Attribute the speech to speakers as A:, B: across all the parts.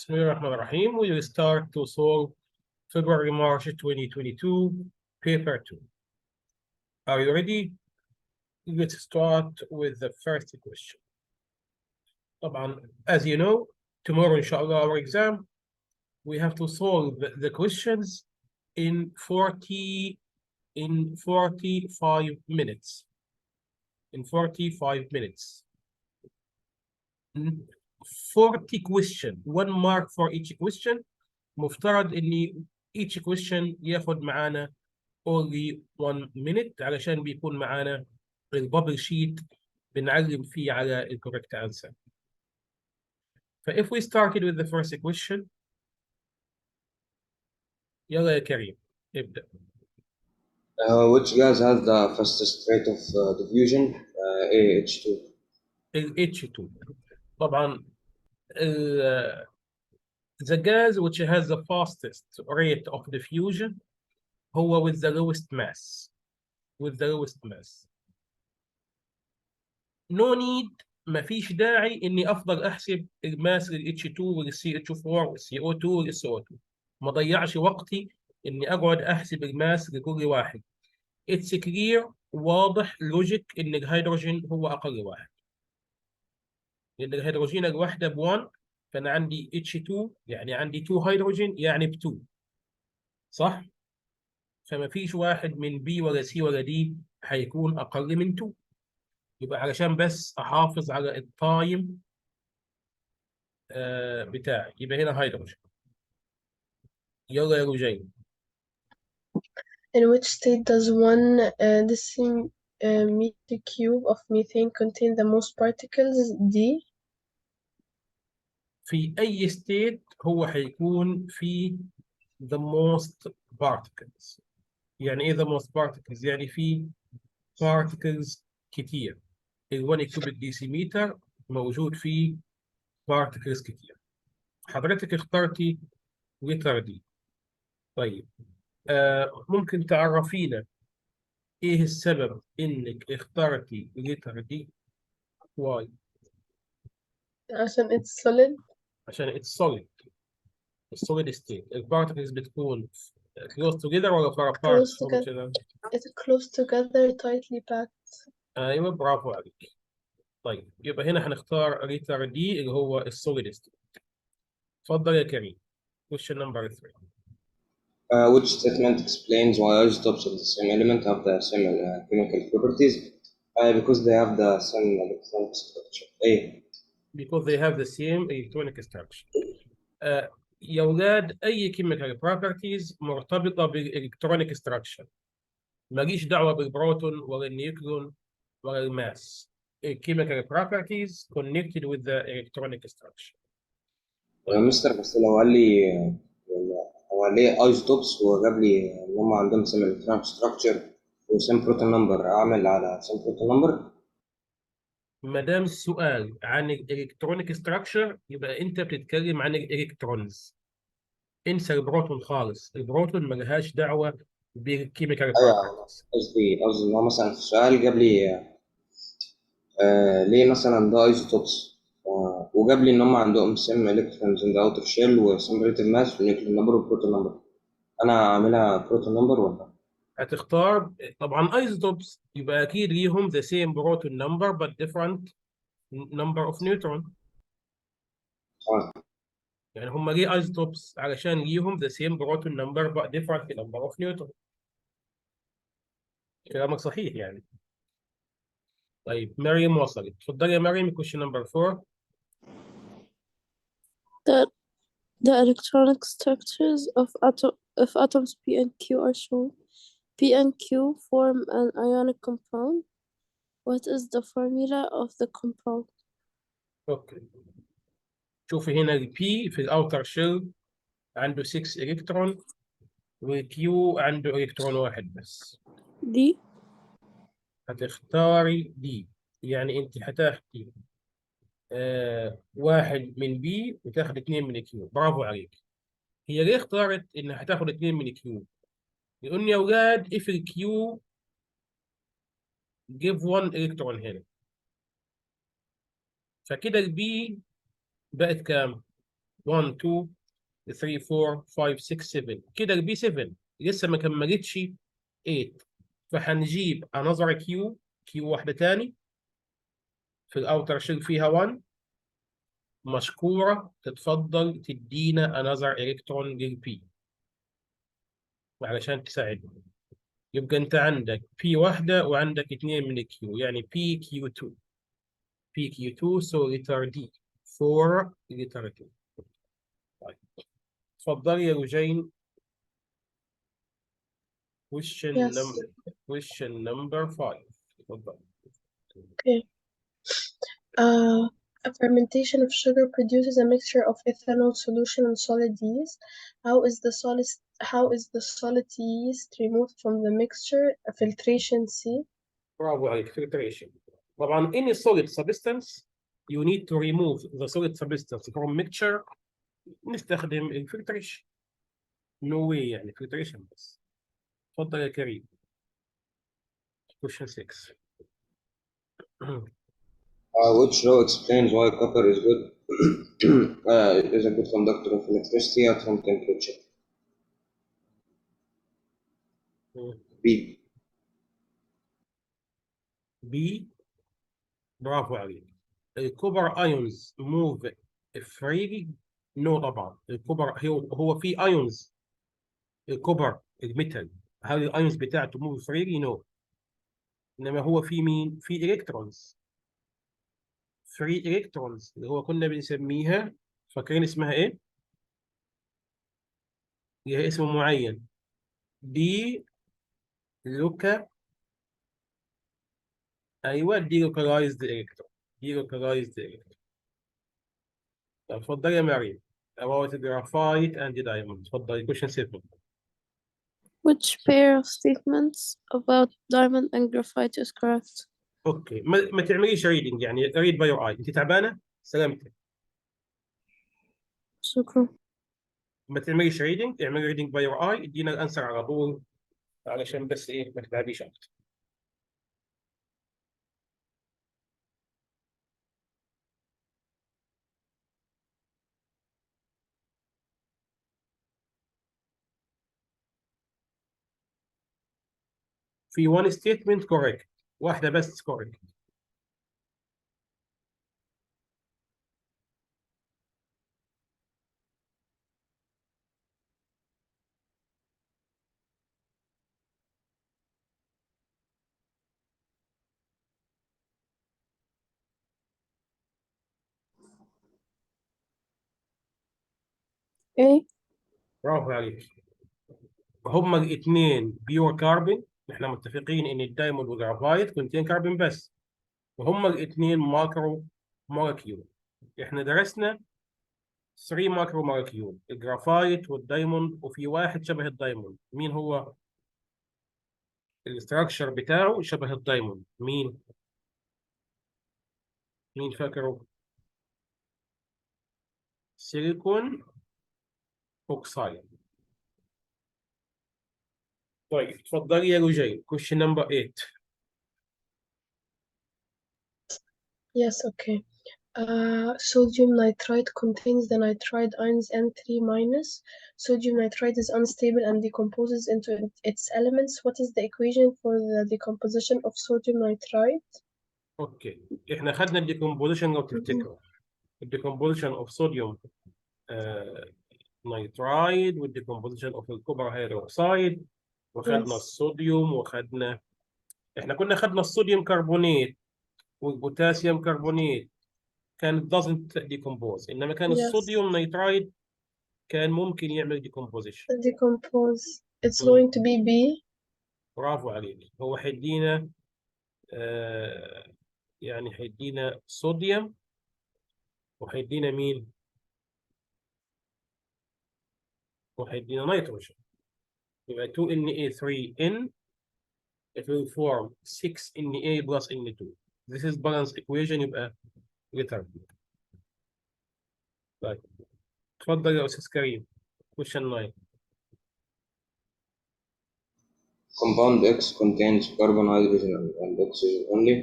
A: Bismillahirrahmanirrahim. We will start to solve February-March 2022, paper 2. Are you ready? Let's start with the first question. As you know, tomorrow, inshallah, our exam, we have to solve the questions in 45 minutes. In 45 minutes. 40 question, 1 mark for each question. مفترض إني each question ياخد معانا only 1 minute علشان بيكون معانا البابل شيت بنعلم فيه على ال correct answer. If we started with the first question, يلا يا كريم ابدأ.
B: Which gas has the fastest rate of diffusion? AH2.
A: H2. طبعا the gas which has the fastest rate of diffusion هو with the lowest mass. No need، ما فيش داعي اني افضل احسب الماس لل H2 وال CH4 وال CO2 وال SO2. ما ضيعش وقتي اني اقعد احسب الماس لكل واحد. It's clear، واضح لوجيك ان الهيدروجين هو اقل واحد. لان الهيدروجين الواحده ب1، فانا عندي H2 يعني عندي 2 هيدروجين يعني ب2. صح؟ فما فيش واحد من B ولا C ولا D هيكون اقل من 2. يبقى علشان بس احافظ على التايم بتاعي، يبقى هنا هيدروجين. يلا يا رجين.
C: In which state does 1 decimeter cube of methane contain the most particles? D.
A: في أي ستيت هو هيكون في the most particles. يعني إيه the most particles؟ يعني في particles كتير. ال1 كيوبيك ديسيمتر موجود فيه particles كتير. حضرتك اخترتي لتر دي. طيب ممكن تعرفينا إيه السبب إنك اخترتي لتر دي؟ واي؟
C: عشان it's solid.
A: عشان it's solid. السوليد ستيت البارتكلز بتكون close together ولا far apart؟
C: Close together. It's close together, tightly packed.
A: ايوه برافو عليك. طيب يبقى هنا هنختار لتر دي اللي هو السوليد ستيت. اتفضل يا كريم. question number 3.
B: Which statement explains why isotopes of the same element have the same chemical properties? Because they have the same electronic structure. A.
A: Because they have the same electronic structure. يا ولاد أي chemical properties مرتبطة بالإلكترونيك structure. ماليش دعوة بالبروتون ولا النيوكلون ولا الماس. chemical properties connected with the electronic structure.
B: مستر بس لو قال لي هو ليه ايزوتوبس وجاب لي ان هم عندهم سيم الكترونيك ستراكشر وسيم بروتون نمبر، اعمل على سيم بروتون نمبر.
A: ما دام السؤال عن الالكترونيك ستراكشر يبقى انت بتتكلم عن الالكترونز. انسى البروتون خالص، البروتون ما لهاش دعوه بالكيميكال
B: ايوه،
A: بروبرتيز.
B: قصدي ان هو مثلا في السؤال جاب لي ليه مثلا ده ايزوتوبس وجاب لي ان هم عندهم سيم الكترونز ان ذا اوتر شيل وسيم ريليتيف ماس ونيوكلير نمبر وبروتون نمبر. انا اعملها بروتون نمبر ولا؟
A: هتختار طبعا ايزوتوبس يبقى اكيد ليهم the same proton number but different number of neutron. يعني هم ليه ايزوتوبس؟ علشان ليهم the same proton number but different number of neutron. كلامك صحيح يعني. طيب مريم وصلت. اتفضلي يا مريم question number 4.
D: The electronic structures of atoms P and Q are shown. P and Q form an ionic compound. What is the formula of the compound?
A: اوكي. شوفي هنا البي في الاوتر شيل عنده 6 الكترون والكيو عنده الكترون واحد بس.
D: دي
A: هتختاري دي، يعني انت هتاخدي واحد من بي وتاخد 2 من كيو. برافو عليك. هي ليه اختارت انها هتاخد 2 من كيو؟ لان يا اولاد if الكيو give 1 الكترون هنا، فكده البي بقت كام؟ 1 2 3 4 5 6 7 كده البي 7 لسه ما كملتش 8. فهنجيب another كيو واحدة تاني في الأوتر شيل فيها 1 مشكورة تتفضل تدينا another إلكترون للبي علشان تساعدنا. يبقى أنت عندك بي واحدة وعندك 2 من الكيو يعني بي كيو 2 بي كيو 2 so letter D 4 letter 2. طيب تفضلي يا رجين.
C: Yes.
A: question number 5. تفضل.
C: Okay. A fermentation of sugar produces a mixture of ethanol solution and solid yeast. How is the solid yeast removed from the mixture? Filtration C.
A: برافو عليك filtration. طبعا any solid substance you need to remove the solid substance from mixture نستخدم الفلتريشن. no way يعني filtration بس. تفضل يا كريم. question 6.
B: Which row explains why copper is good is a good conductor of electricity at room temperature? B.
A: B. برافو عليك. الكوبر ايونز موف فريلي. نو طبعا الكوبر هو في ايونز. الكوبر الميتال هل الايونز بتاعته موف فريلي؟ نو. انما هو في مين؟ في الكترونز. فري الكترونز اللي هو كنا بنسميها، فاكرين اسمها ايه؟ ليها اسم معين. دي لوكا. ايوه دي لوكالايزد الكترون. دي لوكالايزد الكترون. اتفضل يا مريم. about graphite and diamond. اتفضلي question 7.
D: Which pair of statements about diamond and graphite is correct?
A: اوكي ما تعمليش ريدنج يعني ريد باي يور اي. انت تعبانه؟ سلامتك.
D: شكرا.
A: ما تعمليش ريدنج، اعملي ريدنج باي يور اي. ادينا الانسر على طول علشان بس ايه ما تتعبيش اكتر. في one statement correct. واحده بس correct.
D: A.
A: برافو عليك. هما الاثنين بيور كاربون. احنا متفقين ان الدايموند والجرافايت كونتين كاربون بس، وهما الاثنين ماكرو مولكيول. احنا درسنا 3 ماكرو مولكيول، الجرافايت والدايموند، وفي واحد شبه الدايموند. مين هو؟ الاستراكشر بتاعه شبه الدايموند. مين فاكره؟ سيليكون اوكسايد. طيب اتفضلي يا رجاء question number 8.
C: Yes, okay. Sodium nitrite contains the nitride ions N3-. Sodium nitrite is unstable and decomposes into its elements. What is the equation for the decomposition of sodium nitrite?
A: اوكي احنا خدنا الديكومبوزيشن لو تفتكروا. الديكومبوزيشن اوف صوديوم نيترايد والديكومبوزيشن اوف الكوبر هيدروكسايد، وخدنا
C: Yes.
A: الصوديوم، وخدنا احنا كنا خدنا الصوديوم كربونات والبوتاسيوم كربونات كان doesn't decompose، انما كان
C: Yes.
A: الصوديوم نيترايد كان ممكن يعمل ديكومبوزيشن.
C: Decompose. It's going to be B.
A: برافو عليك. هو هيدينا يعني هيدينا صوديوم وهيدينا مين؟ وهيدينا نيتروجين. يبقى 2Na3N it will form 6Na plus Na2. This is balanced equation. يبقى letter B. طيب اتفضل يا استاذ كريم question 9.
B: Compound X contains carbon, hydrogen, and oxygen only.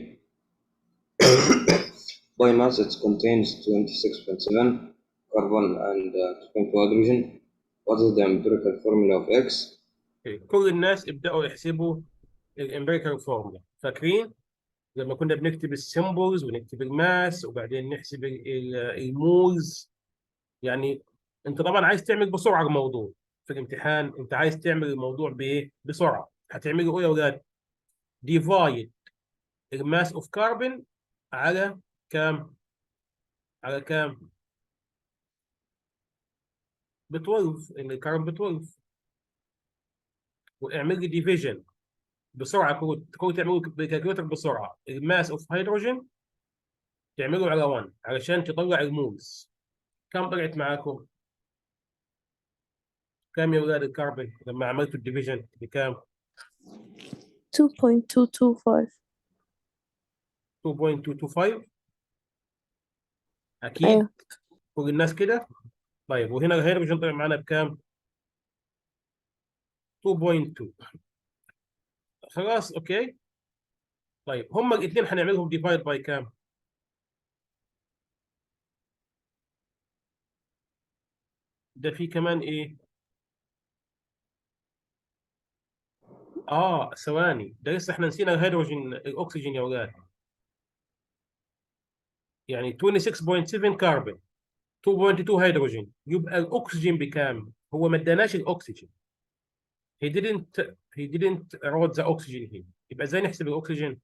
B: By mass, it contains 26.7 carbon and 2.2 hydrogen. What is the empirical formula of X?
A: كل الناس ابدأوا يحسبوا الامبيريكال فورمولا. فاكرين لما كنا بنكتب السيمبلز ونكتب الماس وبعدين نحسب المولز؟ يعني انت طبعا عايز تعمل بسرعه الموضوع في الامتحان، انت عايز تعمل الموضوع بايه؟ بسرعه. هتعمله ايه يا اولاد؟ ديفايد الماس اوف كاربون على كام؟ على كام؟ ب 12، ان الكربون ب 12. واعمل لي ديفيجن بسرعه، كنت تعملوا بالكالكوليتر بسرعه. الماس اوف هيدروجين تعمله على 1 علشان تطلع المولز. كم طلعت معاكم؟ كم يا اولاد الكربون لما عملتوا الديفيجن بكام؟
D: 2.225.
A: 2.225 اكيد.
D: أيوة.
A: كل الناس كده. طيب وهنا الهيدروجين طلع معانا بكام؟ 2.2. خلاص اوكي. طيب هما الاثنين هنعملهم ديفايد باي كام؟ ده في كمان ايه؟ ثواني، ده لسه احنا نسينا الهيدروجين الاكسجين يا اولاد. يعني 26.7 كربون، 2.2 هيدروجين، يبقى الاكسجين بكام؟ هو ما اداناش الاكسجين. he didn't he didn't wrote the oxygen here. يبقى ازاي نحسب الاكسجين؟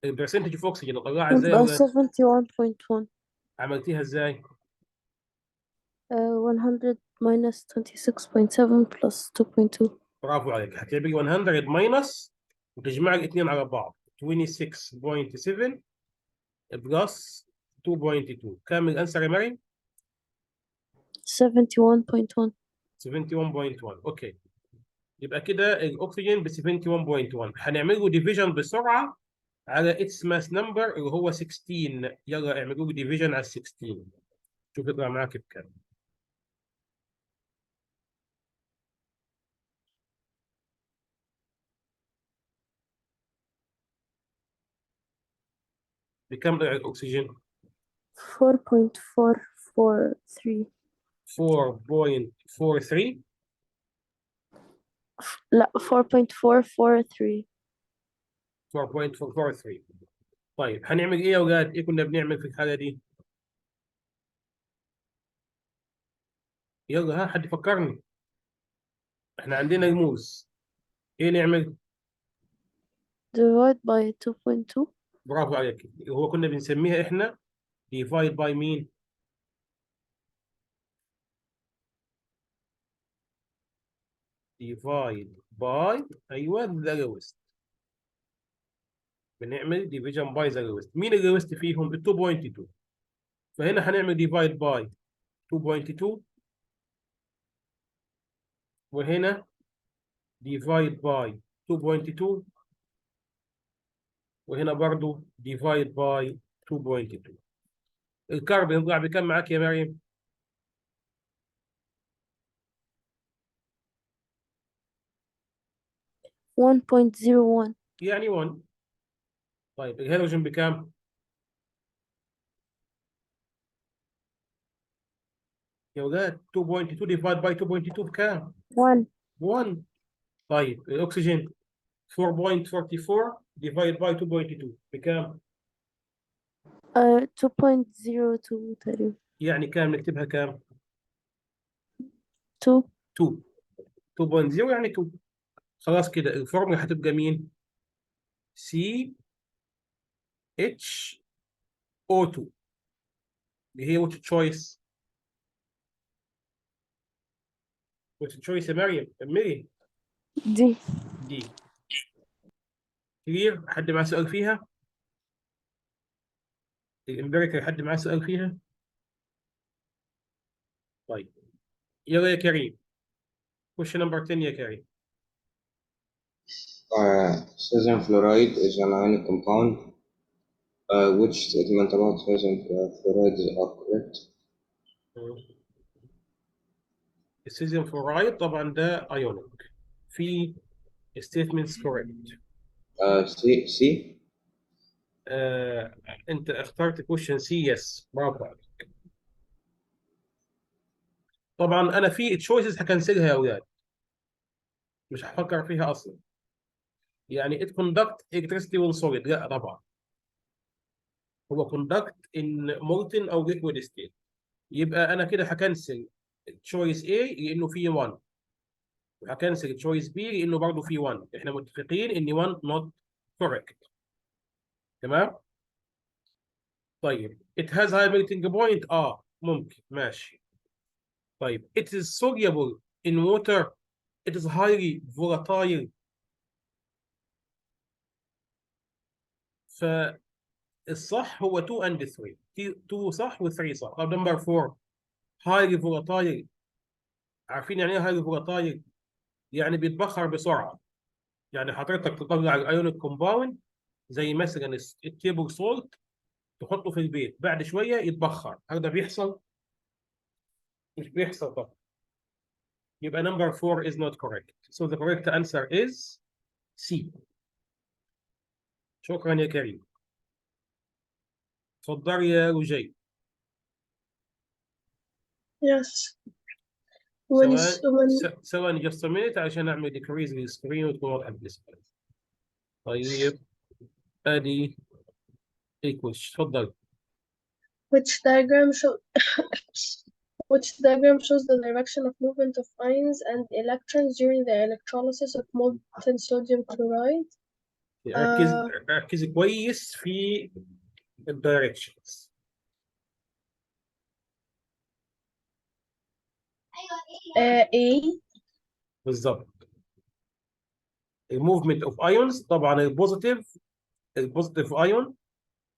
A: البرسنتج اوف اوكسجين نطلعها ازاي يا
D: يبقى
A: اولاد؟
D: 71.1.
A: عملتيها ازاي؟
D: 100 minus 26.7 plus 2.2.
A: برافو عليك. هتعملي 100 ماينس وتجمع الاثنين على بعض، 26.7 بلس 2.2. كام الانسر يا مريم؟
D: 71.1.
A: 71.1. اوكي. يبقى كده الاكسجين ب 71.1. هنعمل له ديفيجن بسرعه على اتس ماس نمبر اللي هو 16. يلا اعملوا له ديفيجن على 16. شوف يطلع معاك بكام. بكم طلع الاكسجين؟
D: 4.443.
A: 4.43.
D: لا 4.443.
A: 4.443. طيب هنعمل ايه يا اولاد؟ ايه كنا بنعمل في الحاله دي؟ يلا ها، حد يفكرني. احنا عندنا الموز، ايه نعمل؟
D: divide by 2.2.
A: برافو عليك. هو كنا بنسميها احنا divide by مين؟ divide by ايوه the lowest. بنعمل division by the lowest. مين ال lowest فيهم؟ ال 2.2. فهنا هنعمل divide by 2.2 وهنا divide by 2.2 وهنا برضو divide by 2.2. الكربون يطلع بكم معاك يا مريم؟
D: 1.01.
A: يعني 1. طيب الهيدروجين بكام؟ يا ولاد 2.2 ديفايد باي 2.2 بكام؟
D: 1.
A: 1. طيب الاكسجين 4.44 ديفايد باي 2.2 بكام؟
D: 2.02 تقريبا.
A: يعني كام نكتبها كام؟
D: 2.
A: 2. 2.0 يعني 2. خلاص كده الفورمولا هتبقى مين؟ سي اتش او 2 اللي هي وات تشويس؟ وات تشويس يا مريم؟ كملي.
D: دي.
A: دي. كلير؟ حد معاه سؤال فيها؟ الامبيريكال حد معاه سؤال فيها؟ طيب يلا يا كريم. خش نمبر 10 يا كريم.
B: Sodium fluoride is an ionic compound. Which statement about sodium fluoride is correct?
A: السيزيوم فلورايد طبعا ده ايونيك. في statements correct.
B: C.
A: آه انت اخترت كويشن سي، يس برافو عليك. طبعا انا في تشويسز هكنسلها يا اولاد، مش هفكر فيها اصلا. يعني it conduct electricity when solid، لا طبعا، هو conduct in molten او liquid state. يبقى انا كده هكنسل تشويس A لانه فيه 1، وهكنسل تشويس B لانه برضه فيه 1. احنا متفقين ان 1 not correct. تمام. طيب it has high melting point، ممكن ماشي. طيب it is soluble in water، it is highly volatile. فالصح هو 2 and 3، 2 صح و3 صح. طب نمبر 4 highly volatile، عارفين يعني ايه highly volatile؟ يعني بيتبخر بسرعه. يعني حضرتك تطلع الايونيك كومباوند زي مثلا التيبل سولت، تحطه في البيت، بعد شويه يتبخر. هل ده بيحصل؟ مش بيحصل طبعا. يبقى number 4 is not correct. So the correct answer is C. شكرا يا كريم. اتفضل يا رجي.
C: Yes. When is when
A: ثواني just a minute عشان اعمل decrease للسكرين وتكون واضحه بالنسبه لي. طيب ادي equals، اتفضل.
C: which diagram show which diagram shows the direction of movement of ions and electrons during the electrolysis of molten sodium chloride?
A: ركز كويس في الدايركشنز.
C: A.
A: بالظبط. الموفمنت اوف ايونز، طبعا البوزيتيف ايون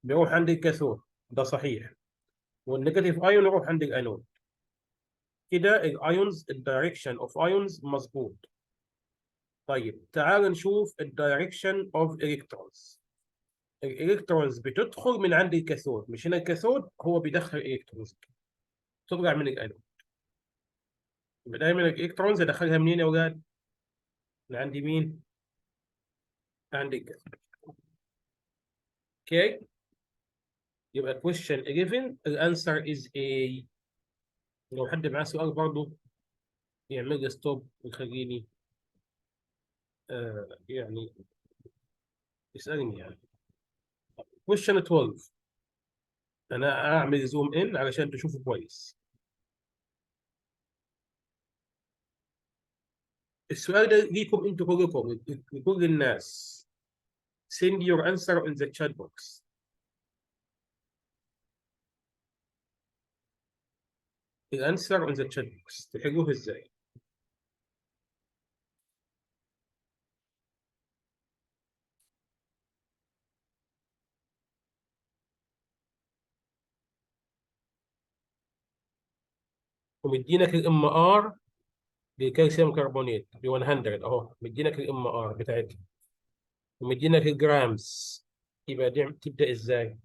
A: بيروح عند الكاثود، ده صحيح، والنيجاتيف ايون يروح عند الانود. كده الايونز، الدايركشن اوف ايونز مظبوط. طيب تعال نشوف الدايركشن اوف الكترونز. الالكترونز بتدخل من عند الكاثود، مش هنا الكاثود هو بيدخل الالكترونز، تطلع من الانود. يبقى دايما الالكترونز ادخلها منين يا اولاد؟ من عند مين؟ عند الكاثود. اوكي. يبقى question 11 الانسر is A. لو حد معاه سؤال برضه يعمل لي ستوب ويخليني يعني يسألني يعني. question 12 انا اعمل زوم ان علشان تشوفوا كويس. السؤال ده ليكم انتوا كلكم، لكل الناس. send your answer in the chat box. الانسر in the chat box تحلوه ازاي؟ ومدينك الام ار بالكالسيوم كربونات ب 100 اهو، مدينك الام ار بتاعتها، ومدينك الجرامز. يبقى دي تبدا ازاي؟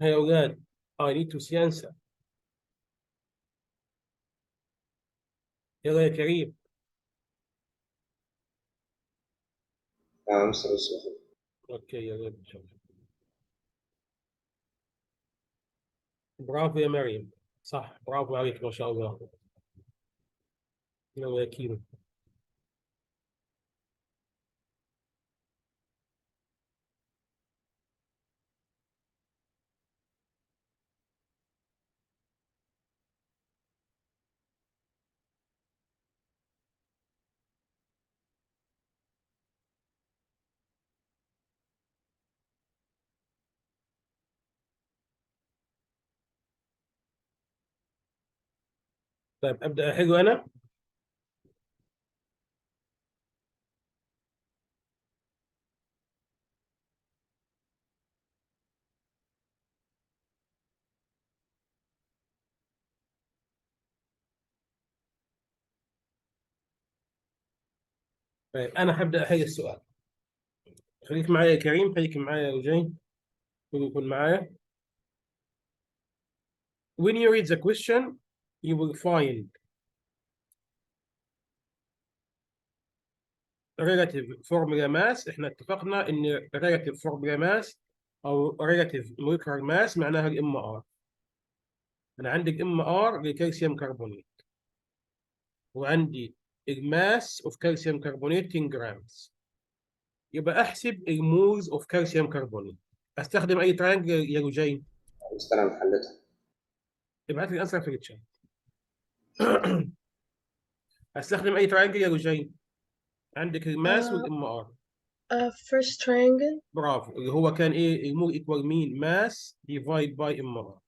A: هيا يا اولاد I need to see answer. يلا يا كريم.
B: مستر بس
A: اوكي يا رب. برافو يا مريم، صح، برافو عليك ما شاء الله. يلا يا كيرو. طيب ابدا احل انا. طيب انا هبدا احل السؤال. خليك معايا يا كريم، خليك معايا يا رجين، يكون معايا. When you read the question you will find relative formula mass. احنا اتفقنا ان relative formula mass او relative molecular mass معناها الام ار. انا عندي الام ار للكالسيوم كربونات، وعندي الماس اوف كالسيوم كربونات 10 جرامز. يبقى احسب المولز اوف كالسيوم كربونات. استخدم اي ترانجل يا رجين؟
B: مستر انا حلتها.
A: ابعت لي الانسر في الشات. استخدم اي ترانجل يا رجين؟ عندك الماس والام ار.
C: First triangle.
A: برافو، اللي هو كان ايه؟ المول ايكوال مين؟ ماس ديفايد باي ام ار،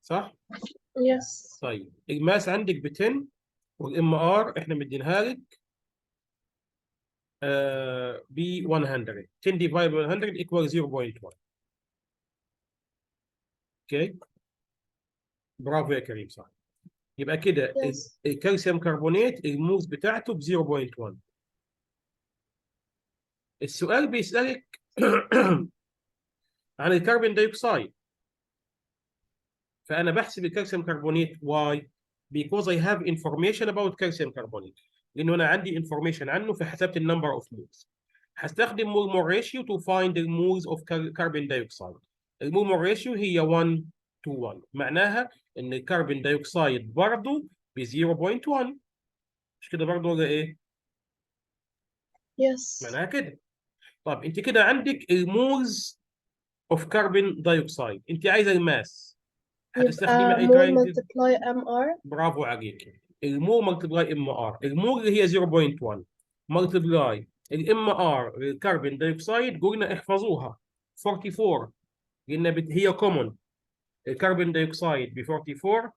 A: صح؟
C: Yes.
A: طيب الماس عندك ب 10 والام ار احنا مدينها لك ب 100. 10 ديفايد باي 100 ايكوال 0.1. اوكي، برافو يا كريم، صح. يبقى كده
C: Yes.
A: الكالسيوم كربونات الموز بتاعته ب 0.1. السؤال بيسألك عن الكربون دايوكسيد، فأنا بحسب الكالسيوم كربونات. why? Because I have information about calcium carbonate. لأنه أنا عندي information عنه، فحسبت النمبر أوف moles. هستخدم مول ريشيو to find the moles of carbon dioxide. المول ريشيو هي 1 to 1، معناها إن الكربون دايوكسيد برضه ب 0.1. مش كده برضه ولا إيه؟
C: Yes.
A: معناها كده. طب انت كده عندك المولز اوف كربون دايوكسيد، انت عايزه الماس. هتستخدمي
C: يبقى
A: اي
C: mole
A: ترينجل؟
C: multiply MR.
A: برافو عليك. المول ملتبلاي ام ار. المول اللي هي 0.1 ملتبلاي الام ار للكربون دايوكسيد. قلنا احفظوها 44، لان هي كومون. الكربون دايوكسيد ب 44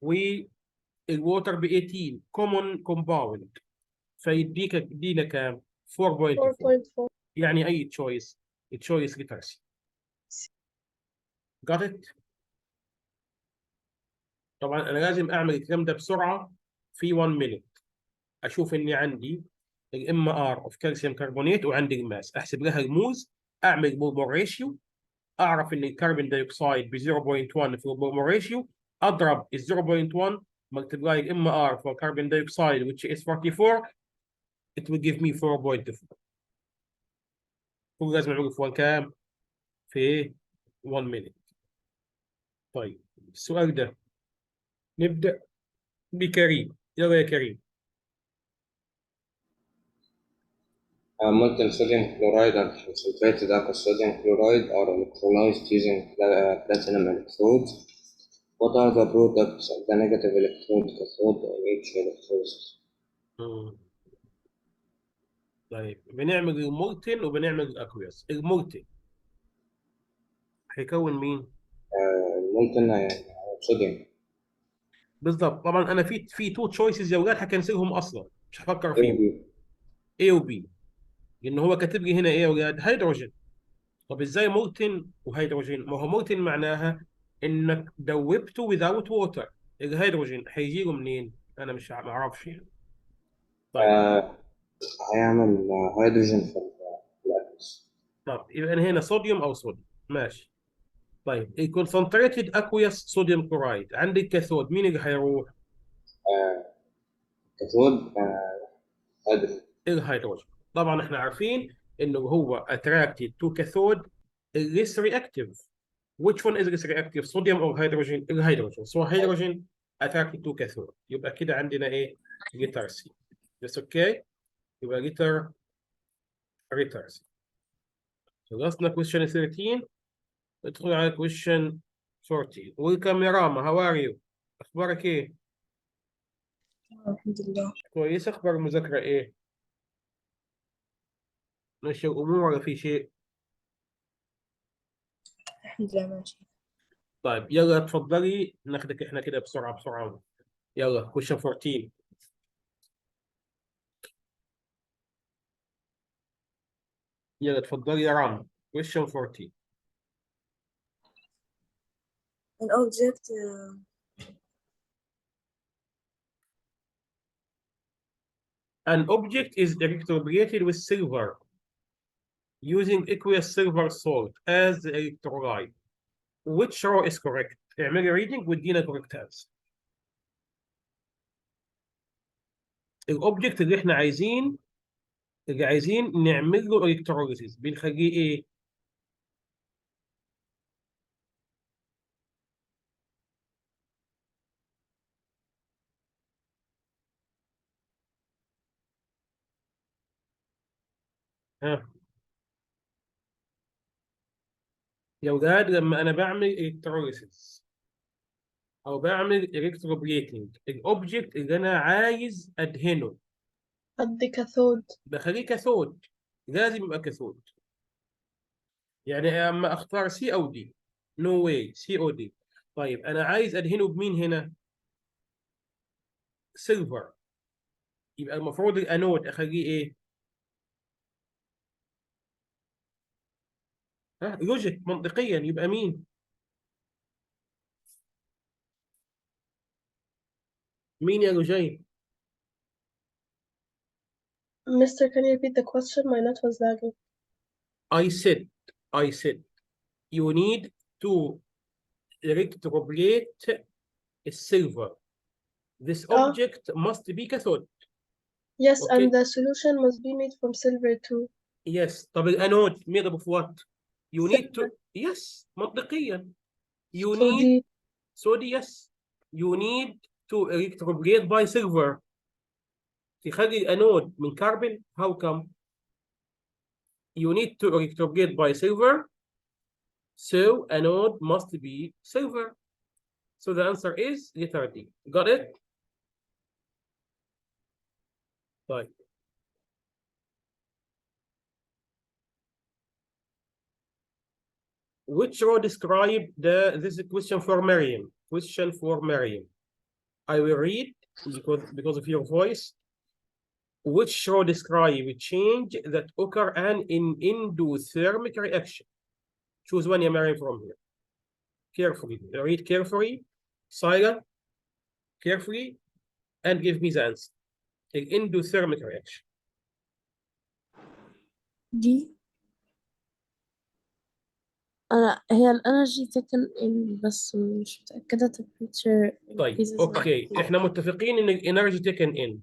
A: والووتر ب 18 كومون كومباوند، يدينا كام؟ 4.4.
C: 4.4.
A: يعني اي تشويس؟ تشويس لترسي. got it؟ طبعا انا لازم اعمل الكلام ده بسرعه في 1 minute. اشوف اني عندي الام ار اوف كالسيوم كربونات وعندي الماس، احسب لها الموز، اعمل بولمور ريشيو، اعرف ان الكربون دايوكسيد ب 0.1 في البولمور ريشيو، اضرب ال 0.1 multiply الام ار for carbon dioxide which is 44. it will give me 4.4. كل لازم اعمله في 1 كام؟ في 1 minute. طيب السؤال ده نبدا بكريم. يلا يا كريم.
B: Molten sodium chloride and concentrated aqueous sodium chloride are electrolyzed using platinum electrodes. What are the products of the negative electrode cathode in each electrolysis?
A: طيب بنعمل المولتن وبنعمل الاكويس. المولتن هيكون مين؟
B: المولتن يعني صوديوم.
A: بالضبط. طبعا انا في تو تشويسز يا اولاد هكنسلهم اصلا، مش هفكر
B: A و
A: فيهم.
B: B.
A: A و B، لان هو كاتب لي هنا ايه يا اولاد؟ هيدروجين. طب ازاي مولتن وهيدروجين؟ ما هو مولتن معناها انك دوبته without water. الهيدروجين هيجي له منين؟ انا مش ما اعرفش يعني. طيب
B: آه، هيعمل هيدروجين في الأكوس.
A: طب يبقى أنا هنا صوديوم او صوديوم، ماشي. طيب الكونسنتريتد اكويس صوديوم كلورايد عندك كاثود، مين اللي هيروح؟
B: كاثود هيدروجين.
A: الهيدروجين. طبعا احنا عارفين انه هو attracted to cathode less reactive. Which one is less reactive, sodium or hydrogen? الهيدروجين. So hydrogen attracted to cathode. يبقى كده عندنا ايه؟ letter C. That's okay. يبقى letter C. خلصنا question 13. ندخل على question 14. Welcome يا راما. How are you? اخبارك ايه؟
E: الحمد لله.
A: كويس. اخبار المذاكرة ايه؟ ماشي الامور ولا في شيء؟
E: الحمد لله ماشي.
A: طيب يلا تفضلي، ناخدك احنا كده بسرعة بسرعة. يلا question 14. يلا اتفضلي يا رام. question 14.
E: An object
A: An object is electroplated with silver using aqueous silver salt as the electrolyte. Which row is correct? اعملي reading وادينا correct answer. الاوبجكت اللي احنا عايزين نعمل له الكتروليسيس بنخليه ايه؟ ها يا اولاد، لما انا بعمل الكتروليسيس او بعمل الكتروبليتنج، الاوبجكت اللي انا عايز ادهنه
C: قد كاثود.
A: بخليه كاثود، لازم يبقى كاثود. يعني اما اختار سي او دي، نو واي سي او دي. طيب انا عايز ادهنه بمين هنا؟ سيلفر. يبقى المفروض الانود اخليه ايه؟ ها لوجيك منطقيا يبقى مين؟ مين يا لوجين؟
C: Mister, can you repeat the question? My net was lagging.
A: I said you need to electroplate silver. This object must be cathode.
C: Yes,
A: Okay.
C: and the solution must be made from silver too.
A: Yes. طب الانود made up of what? You need to. Yes. منطقيا. You
C: So
A: need. Yes. You need to electroplate by silver. تخلي الانود من كربون. How come? You need to electroplate by silver. So anode must be silver. So the answer is letter D. Got it? طيب. Which row describe this is a question for Miriam. Question for Miriam. I will read because of your voice. Which row describe a change that occur in endothermic reaction? Choose one, Miriam, from here. Carefully. Read carefully, silent, carefully, and give me the answer. The endothermic reaction.
D: دي هي الانرجي taken in بس مش متأكدة temperature
A: طيب
D: increases
A: اوكي، احنا متفقين ان الانرجي تيكن ان.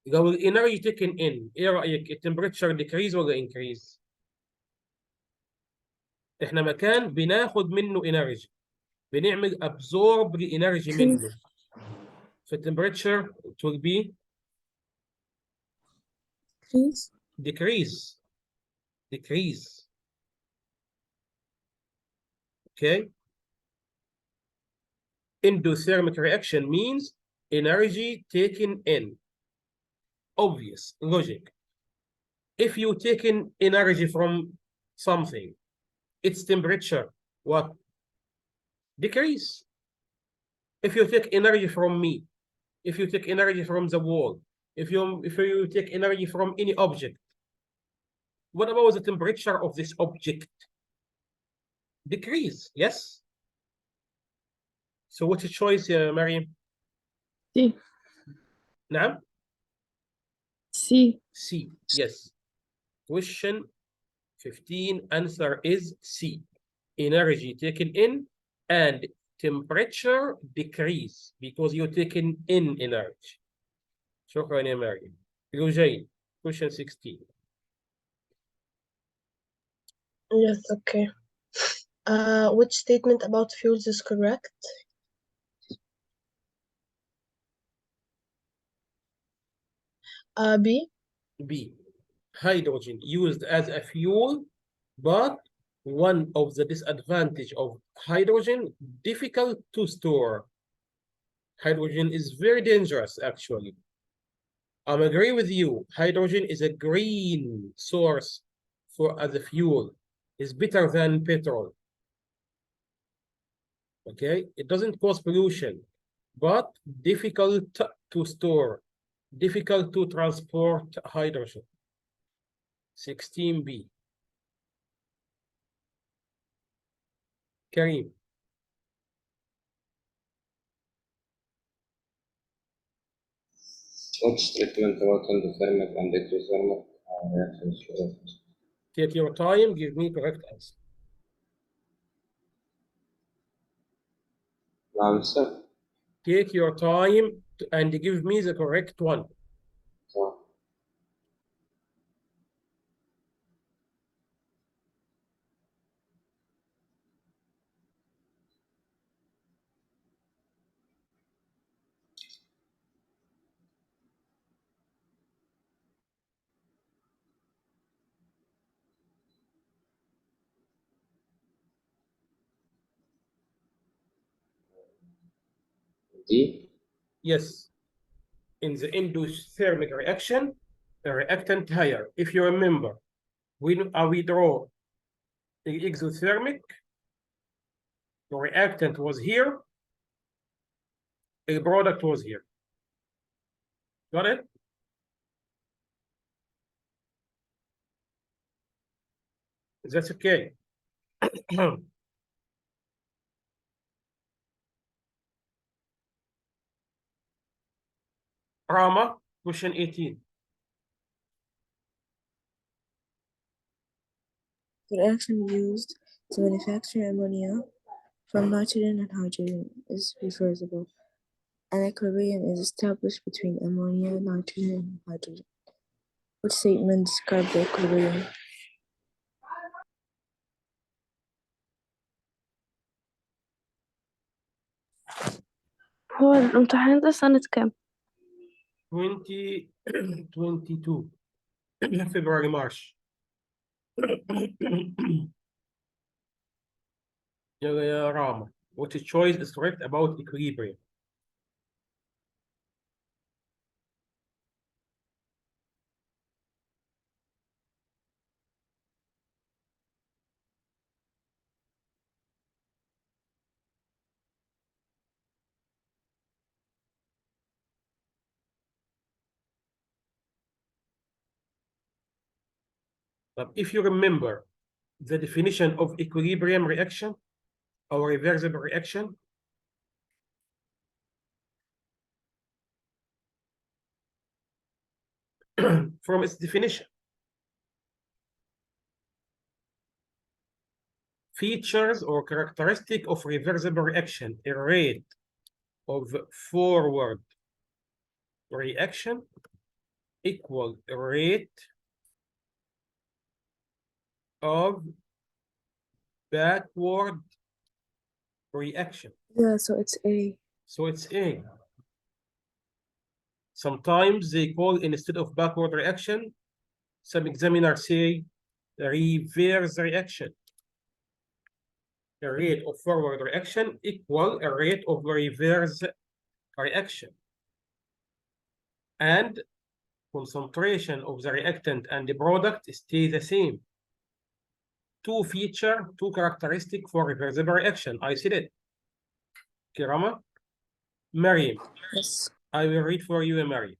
A: لو الانرجي تيكن ان، ايه رايك؟ التمبريتشر ديكريز ولا انكريز؟ احنا مكان بناخد منه انرجي بنعمل ابزورب لانرجي منه، فالتمبريتشر it will be decrease. Okay. Endothermic reaction means energy taken in. Obvious logic. If you take in energy from something, its temperature what? Decrease. If you take energy from me, if you take energy from the wall, if you take energy from any object, what about the temperature of this object? Decrease, yes? So what's your choice, Mariam?
D: C.
A: نعم?
D: C.
A: C, yes. Question 15, answer is C. Energy taken in and temperature decrease because you're taking in energy. شكرا يا مريم. Eugene, question 16.
C: Yes, okay. Which statement about fuels is correct? B.
A: B. Hydrogen used as a fuel, but one of the disadvantage of hydrogen, difficult to store. Hydrogen is very dangerous, actually. I agree with you. Hydrogen is a green source as a fuel. It's better than petrol. Okay, it doesn't cause pollution. but difficult to store, difficult to transport hydrogen. 16B. Kareem.
B: What statement about endothermic and exothermic reactions correct?
A: Take your time, give me correct answer.
B: نعم sir.
A: Take your time and give me the correct one.
B: صح. دي
A: Yes. In the endothermic reaction, the reactant higher. If you remember, when we draw the exothermic, the reactant was here, the product was here. Got it? That's okay. Rama, question 18.
E: The reaction used to manufacture ammonia from nitrogen and hydrogen is reversible. An equilibrium is established between ammonia, nitrogen, and hydrogen. Which statement describes the equilibrium?
D: هو الامتحان ده سنة كام؟
A: 2022 February, March. يا Rama, which choice is correct about equilibrium? But if you remember the definition of equilibrium reaction or reversible reaction, from its definition, features or characteristic of reversible reaction, a rate of forward reaction equal rate of backward reaction.
E: Yeah, so it's A.
A: So it's A. Sometimes they call, instead of backward reaction, some examiners say reverse reaction. A rate of forward reaction equal a rate of reverse reaction. And concentration of the reactant and the product stay the same. Two characteristic for reversible reaction. I said it. Kirama? Mariam.
E: Yes.
A: I will read for you, Mariam.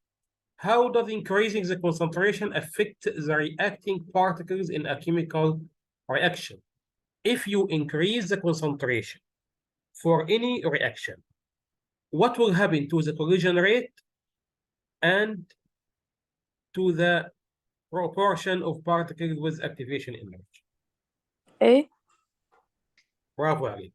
A: How does increasing the concentration affect the reacting particles in a chemical reaction? If you increase the concentration for any reaction, what will happen to the collision rate and to the proportion of particles with activation energy?
D: A.
A: Bravo, عليك.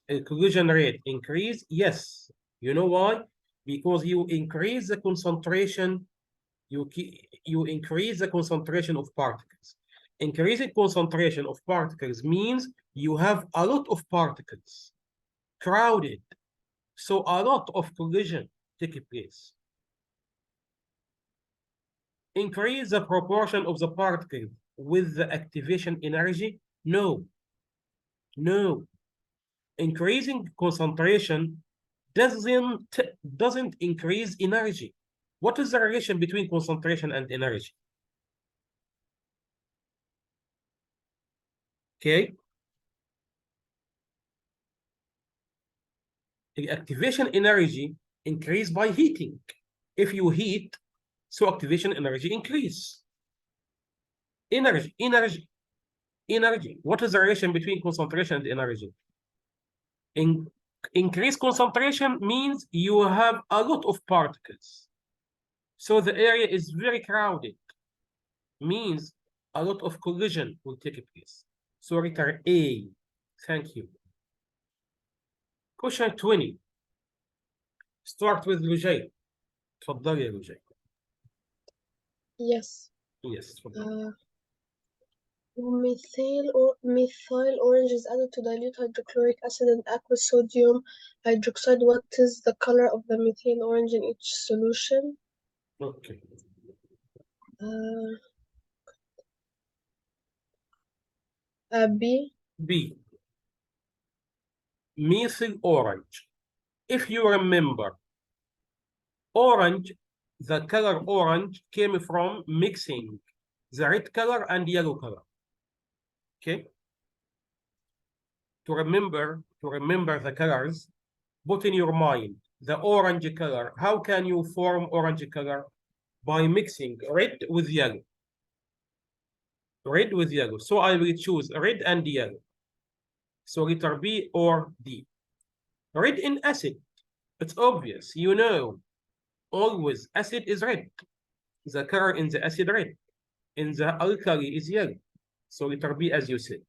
A: The collision rate increase? Yes. You know why? Because you increase the concentration, you increase the concentration of particles. Increasing concentration of particles means you have a lot of particles crowded. So a lot of collision take place. Increase the proportion of the particles with the activation energy? No. No. Increasing concentration doesn't increase energy. What is the relation between concentration and energy? Okay. The activation energy increase by heating. If you heat, so activation energy increase. Energy. What is the relation between concentration and energy? Increased concentration means you have a lot of particles. So the area is very crowded. Means a lot of collision will take place. So letter A. Thank you. Question 20. Start with Lujay. تفضل يا لجي.
C: Yes.
A: Yes, تفضل.
C: Methyl orange is added to dilute hydrochloric acid and aqueous sodium hydroxide. What is the color of the methyl orange in each solution?
A: Okay.
C: B.
A: B. Methyl orange. If you remember, orange, the color orange came from mixing the red color and yellow color. Okay. To remember the colors, put in your mind the orange color. How can you form orange color? By mixing red with yellow. Red with yellow. So I will choose red and yellow. So letter B or D. Red in acid. It's obvious. You know, always acid is red. The color in the acid red. In the alkali is yellow. So letter B as you said.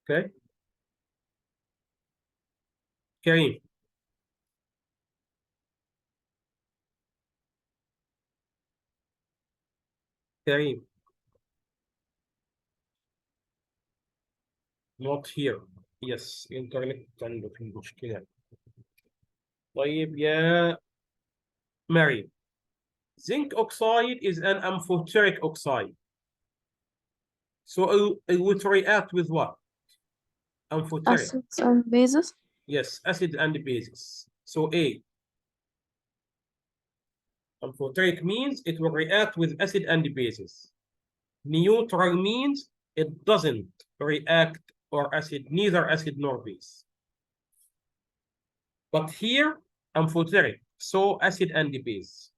A: Okay. Karim. Karim. Not here. Yes, internet عنده في مشكلة. طيب يا مريم. Zinc oxide is an amphoteric oxide. So it would react with what? Amphoteric.
D: Acids and bases.
A: Yes, acid and bases. So A. Amphoteric means it will react with acid and bases. Neutral means it doesn't react or acid, neither acid nor base. But here, amphoteric, so acid and base.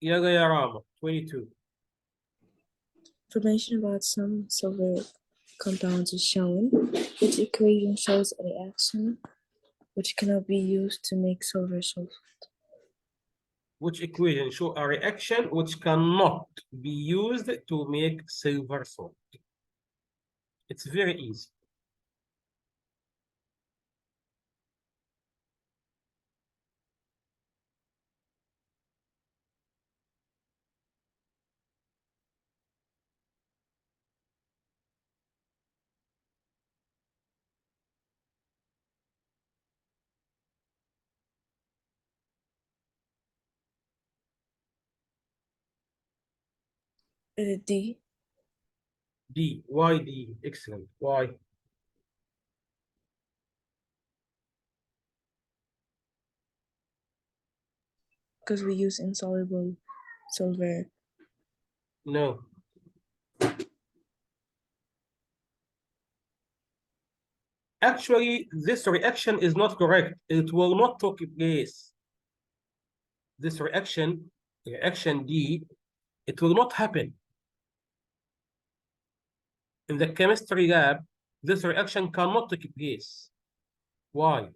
A: يلا يا رامة, 22.
E: Information about some sulfuric compounds is shown. Which equation shows a reaction which cannot be used to make silver sulfate?
A: Which equation show a reaction which cannot be used to make silver salt? It's very easy.
E: D.
A: D. Why D? Excellent. Why?
E: Because we use insoluble silver.
A: No. Actually, this reaction is not correct. It will not take place. This reaction D, it will not happen. In the chemistry lab, this reaction cannot take place. Why?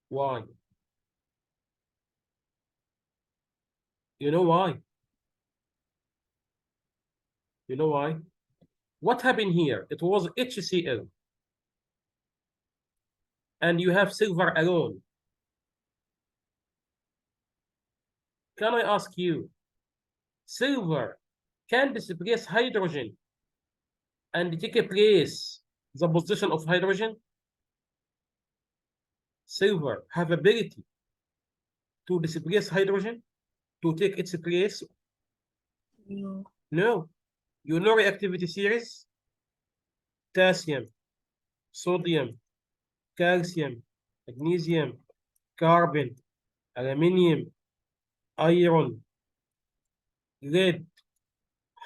A: Why? You know why? You know why? What happened here? It was HCl. And you have silver alone. Can I ask you, silver can displace hydrogen and take a place the position of hydrogen? Silver have ability to displace hydrogen, to take its place?
E: No.
A: No. You know reactivity series? Potassium, sodium, calcium, magnesium, carbon, aluminium, iron, lead,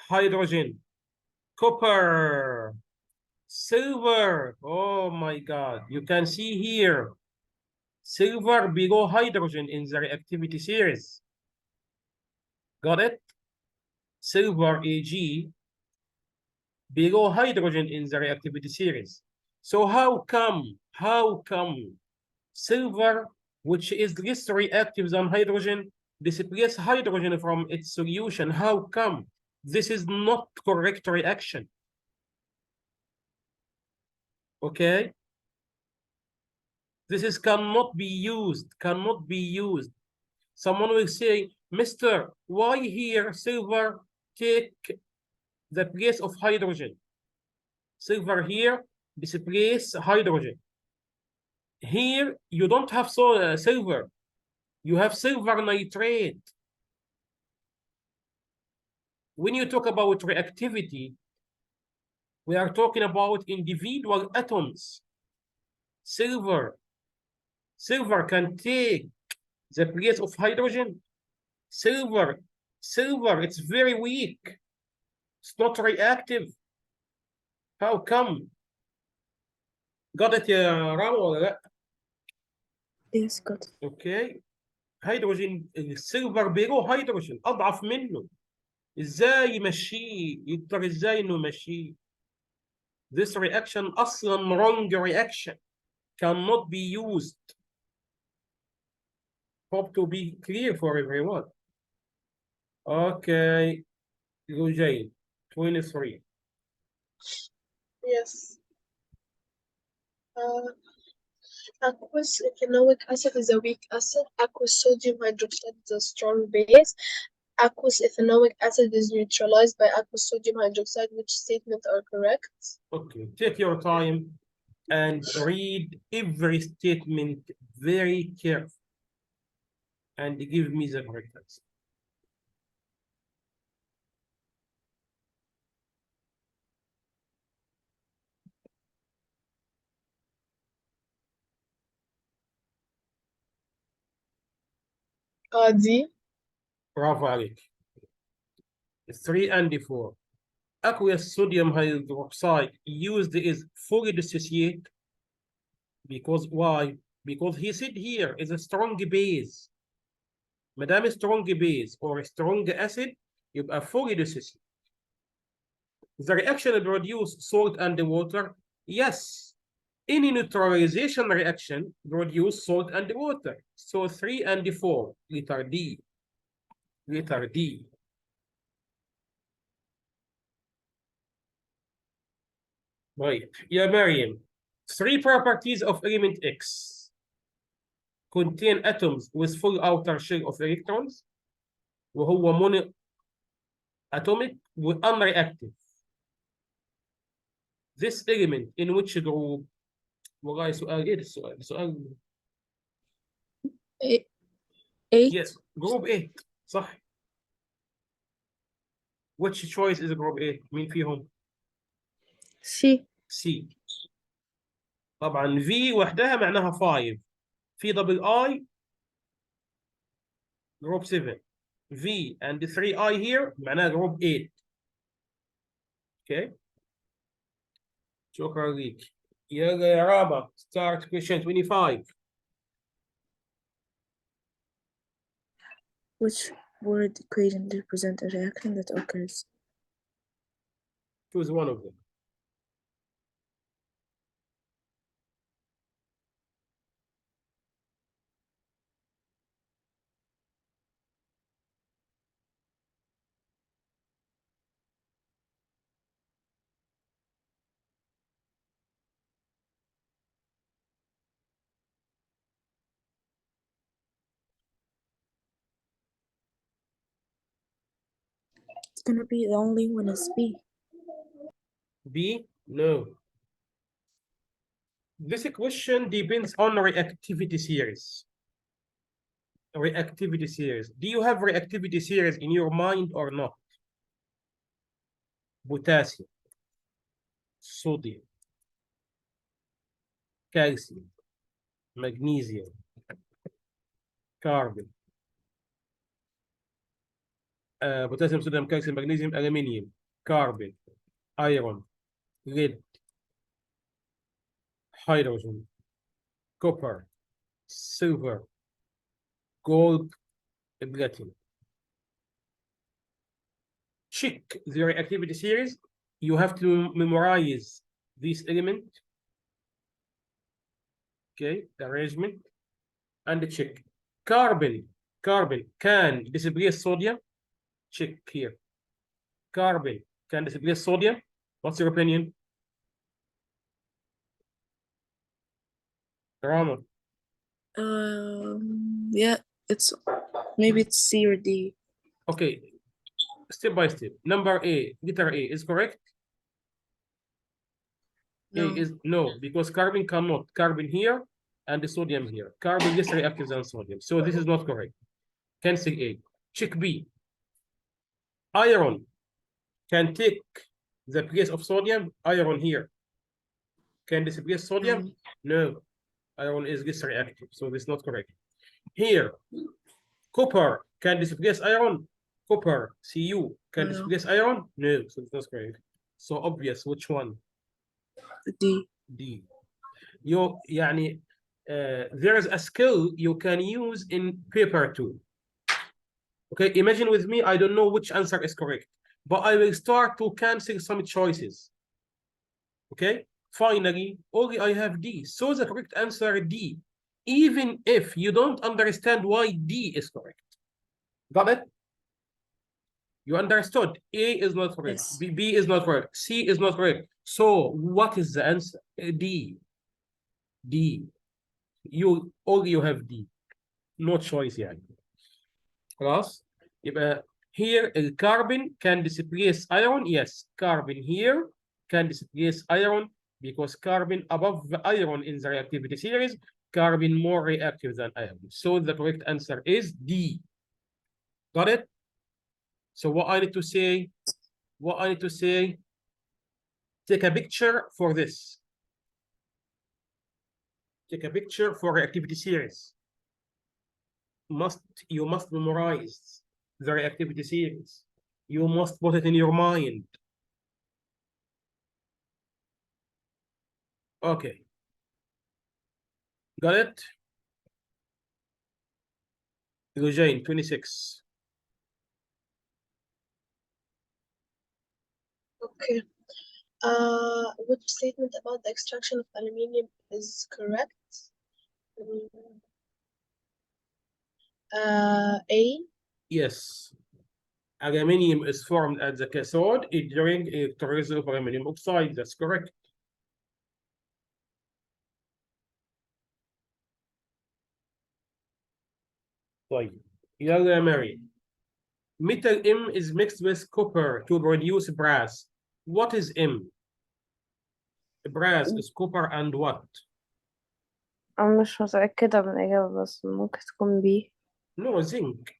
A: hydrogen, copper. Silver. Oh my God. You can see here. Silver below hydrogen in the reactivity series. Got it? Silver Ag below hydrogen in the reactivity series. So how come silver, which is less reactive than hydrogen, displace hydrogen from its solution? How come? This is not correct reaction. Okay? This is cannot be used. Someone will say, Mister, why here silver take the place of hydrogen? Silver here displace hydrogen. Here you don't have silver. You have silver nitrate. When you talk about reactivity, we are talking about individual atoms. Silver can take the place of hydrogen. Silver, it's very weak. It's not reactive. How come? Got it يا رامو ولا لا؟
E: Yes, got it.
A: اوكي. هيدروجين السيلفر بيرو هيدروجين اضعف منه. ازاي يمشيه؟ يقدر ازاي انه يمشيه؟ This reaction اصلا wrong reaction, cannot be used. Hope to be clear for everyone. Okay. Eugene, 23.
C: Yes. Aqueous ethanoic acid is a weak acid. Aqueous sodium hydroxide is a strong base. Aqueous ethanoic acid is neutralized by aqueous sodium hydroxide. Which statement are correct?
A: Okay, take your time and read every statement very carefully and give me the correct answer.
C: D.
A: برافو عليك. 3 and 4. Aqueous sodium hydroxide used is fully dissociate. Because why? Because he said here is a strong base. ما دام strong base or strong acid يبقى fully dissociate. The reaction produce salt and water. Yes. Any neutralization reaction produce salt and water. So 3 and 4, letter D. Letter D. Right. Yeah, Mariam. 3 properties of element X. Contain atoms with full outer shell of electrons. وهو mono atomic unreactive. This element in which group? والله سؤال ايه السؤال؟ سؤال
E: 8.
A: Yes, group 8 صح. Which choice is group 8؟ مين فيهم؟
E: C.
A: C. طبعا V وحدها معناها 5. في دبل I group 7. V and 3I here معناها group 8. Okay. شكرا لك. يلا يا رابع. Start question 25.
E: Which word equation represent a reaction that occurs?
A: Choose one of them.
E: It's gonna be the only one is B.
A: B? No. This question depends on reactivity series. Reactivity series. Do you have reactivity series in your mind or not? Potassium, sodium, calcium, magnesium, carbon, potassium, sodium, calcium, magnesium, aluminium, carbon, iron, lead, hydrogen, copper, silver, gold, platinum. Check the reactivity series. You have to memorize this element. Okay, the arrangement and check. Carbon can displace sodium. Check here. Carbon can displace sodium. What's your opinion? Rama.
E: Yeah, it's maybe it's C or D.
A: Okay, step by step. Number A, letter A is correct. A
E: No.
A: is no, because carbon cannot. Carbon here and the sodium here. Carbon less reactive than sodium. So this is not correct. Cancel A. Check B. Iron can take the place of sodium. Iron here. Can displace sodium? No. Iron is less reactive. So this is not correct. Here, copper can displace iron. Copper, Cu, can displace iron? No. So it's not correct. So obvious. Which one?
E: D.
A: D. يعني there is a skill you can use in paper 2. Okay, imagine with me, I don't know which answer is correct, but I will start to cancel some choices. Okay, finally, only I have D. So the correct answer D, even if you don't understand why D is correct. Got it? You understood? A is not correct.
E: Yes.
A: B is not correct. C is not correct. So what is the answer? D. D. Only you have D. No choice يعني. خلاص؟ يبقى here carbon can displace iron. Yes, carbon here can displace iron because carbon above the iron in the reactivity series, carbon more reactive than iron. So the correct answer is D. Got it? So what I need to say? What I need to say? Take a picture for this. Take a picture for reactivity series. You must memorize the reactivity series. You must put it in your mind. Okay. Got it? Eugene, 26.
C: Okay. Which statement about the extraction of aluminium is correct? A.
A: Yes. Aluminium is formed at the cathode during electrolysis of aluminum oxide. That's correct. طيب. يلا يا Mary. Metal M is mixed with copper to produce brass. What is M? Brass is copper and what?
D: أنا مش متأكدة من الإجابة بس ممكن تكون B.
A: No, zinc.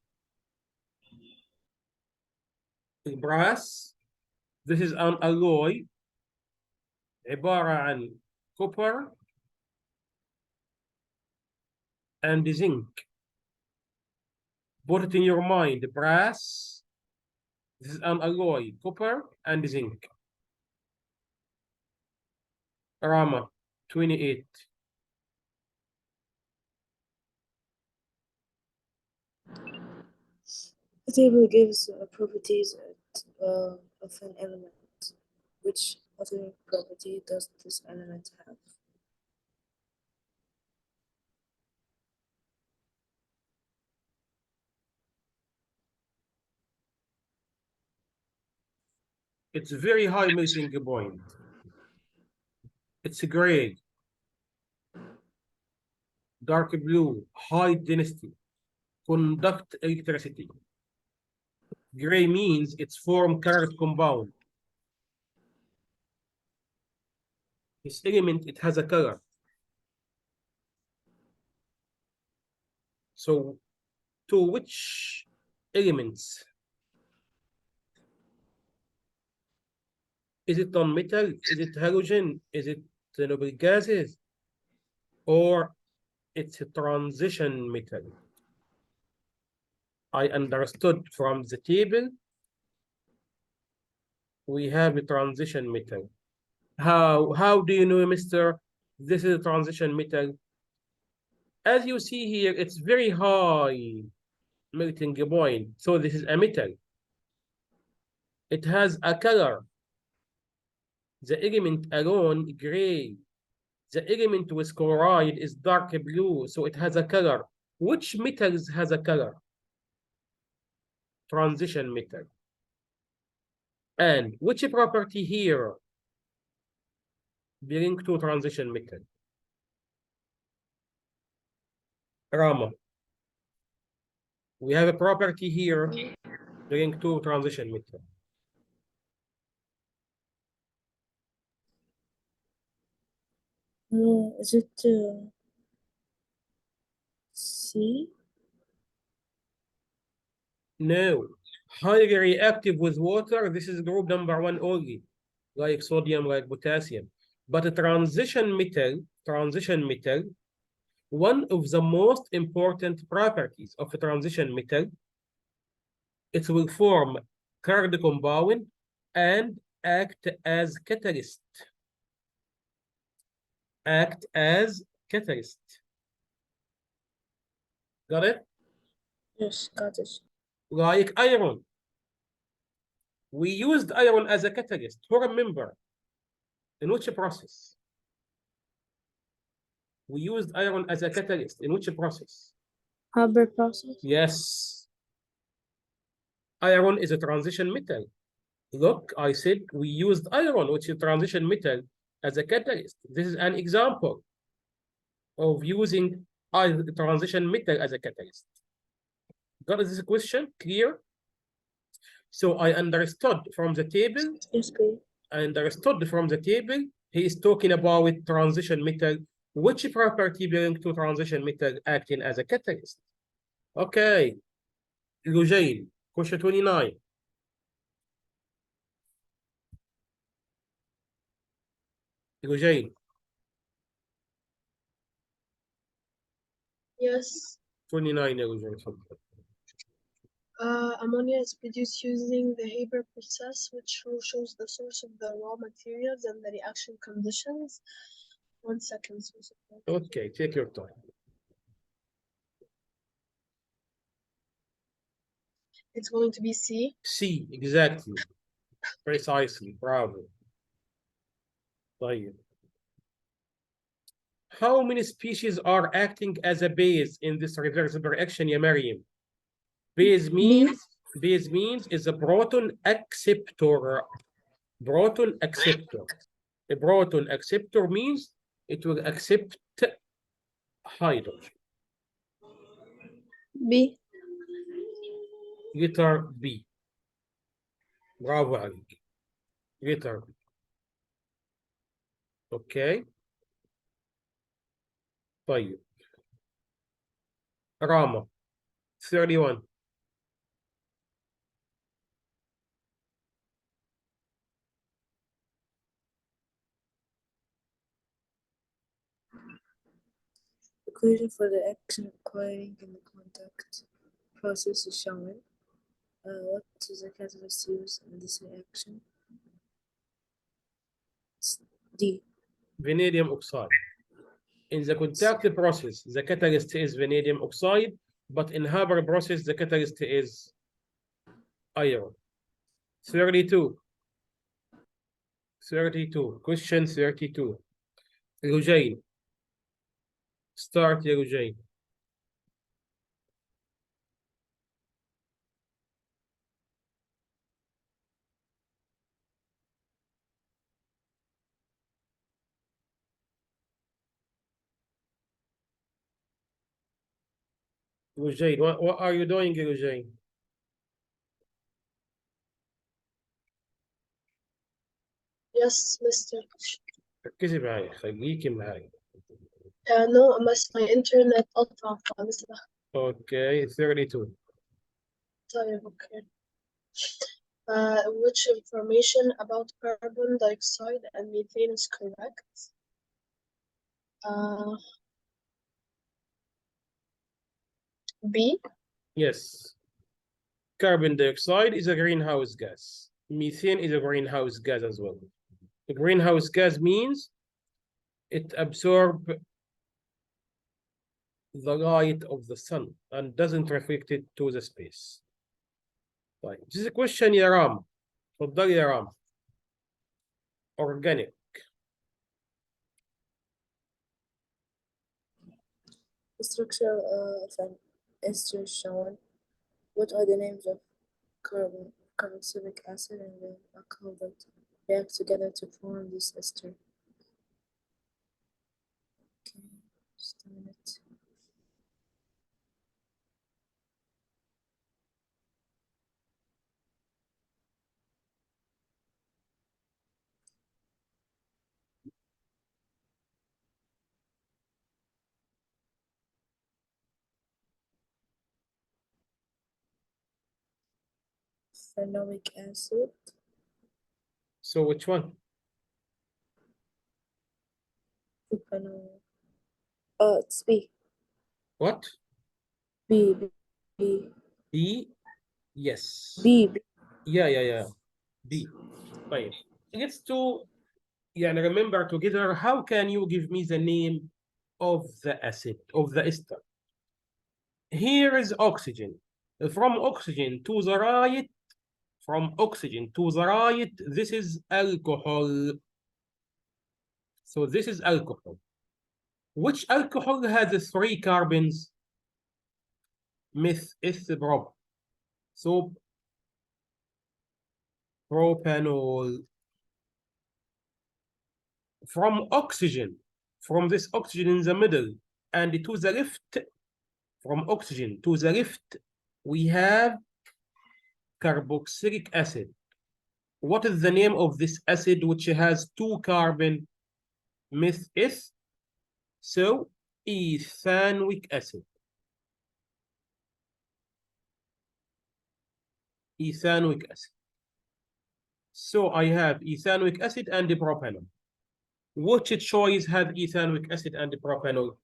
A: Brass. This is an alloy. عبارة عن copper and zinc. Put it in your mind. Brass. This is an alloy. Copper and zinc. Rama, 28.
E: The table gives properties of an element. Which other property does this element have?
A: It's a very high melting point. It's gray, dark blue, high density, conduct electricity. Gray means it's form colored compound. This element, it has a color. So, to which elements? Is it non-metal? Is it halogen? Is it noble gases? Or it's a transition metal? I understood from the table, we have a transition metal. How do you know, Mr. This is a transition metal. As you see here, it's very high melting point. So this is a metal. It has a color. The element alone gray. The element with chloride is dark blue, so it has a color. Which metals has a color? Transition metal. And which property here belong to transition metal? Rama. We have a property here belong to transition metal.
E: Is it C?
A: No. Highly reactive with water, this is group number 1 only, like sodium, like potassium. But a transition metal, one of the most important properties of a transition metal, it will form carbon compound and act as catalyst. Act as catalyst. Got it?
E: Yes, got it.
A: Like iron. We used iron as a catalyst. Who remember? In which process? We used iron as a catalyst. In which process?
D: Haber process.
A: Yes. Iron is a transition metal. Look, I said we used iron, which is a transition metal, as a catalyst. This is an example of using a transition metal as a catalyst. Got this question clear? So I understood from the table.
E: Yes, please.
A: I understood from the table, he is talking about transition metal. Which property belongs to transition metal acting as a catalyst? Okay. Eugene, question 29. Eugene,
C: Yes.
A: 29, Eugene.
C: Ammonia is produced using the Haber process, which shows the source of the raw materials and the reaction conditions. 1 second.
A: Okay, take your time.
C: It's going to be C.
A: C, exactly. Precisely, bravo. طيب. How many species are acting as a base in this reversible reaction, ya Maryam? Base means is a proton acceptor. Proton acceptor. A proton acceptor means it will accept hydrogen.
D: B.
A: Letter B. برافو عليك. Letter B. Okay. طيب. Rama. 31.
E: Equation for the action occurring in the contact process is shown. What is the catalyst used in this reaction? It's D.
A: Vanadium oxide. In the contact process, the catalyst is vanadium oxide, but in Haber process, the catalyst is iron. 32. 32. Question 32. Eugene. Start, Eugene. Eugene, what are you doing, Eugene?
C: Yes, Mr.
A: ركزي معايا خليكي معايا.
C: No, my internet قطع فلسه.
A: Okay, 32.
C: طيب, okay. Which information about carbon dioxide and methane is correct? B.
A: Yes. Carbon dioxide is a greenhouse gas. Methane is a greenhouse gas as well. The greenhouse gas means it absorbs the light of the sun and doesn't reflect it to the space. طيب this is a question يا رام. اتفضل يا رام. Organic.
E: The structure of an ester shown. What are the names of carboxylic acid and the alcohol that react together to form this ester? Okay, just a minute. Phenolic acid.
A: So which one?
E: Phenol. It's B.
A: What?
E: B. B.
A: B? Yes.
E: B. B.
A: Yeah. B. طيب. Let's to يعني remember together, how can you give me the name of the acid, of the ester? Here is oxygen. From oxygen to the right, this is alcohol. So this is alcohol. Which alcohol has 3 carbons? Meth-eth-prop. So propanol. From oxygen, from this oxygen in the middle and to the left, from oxygen to the left, we have carboxylic acid. What is the name of this acid which has 2 carbon? Meth-eth. So ethanoic acid. Ethanoic acid. So I have ethanoic acid and propanol. Which choice has ethanoic acid and propanol?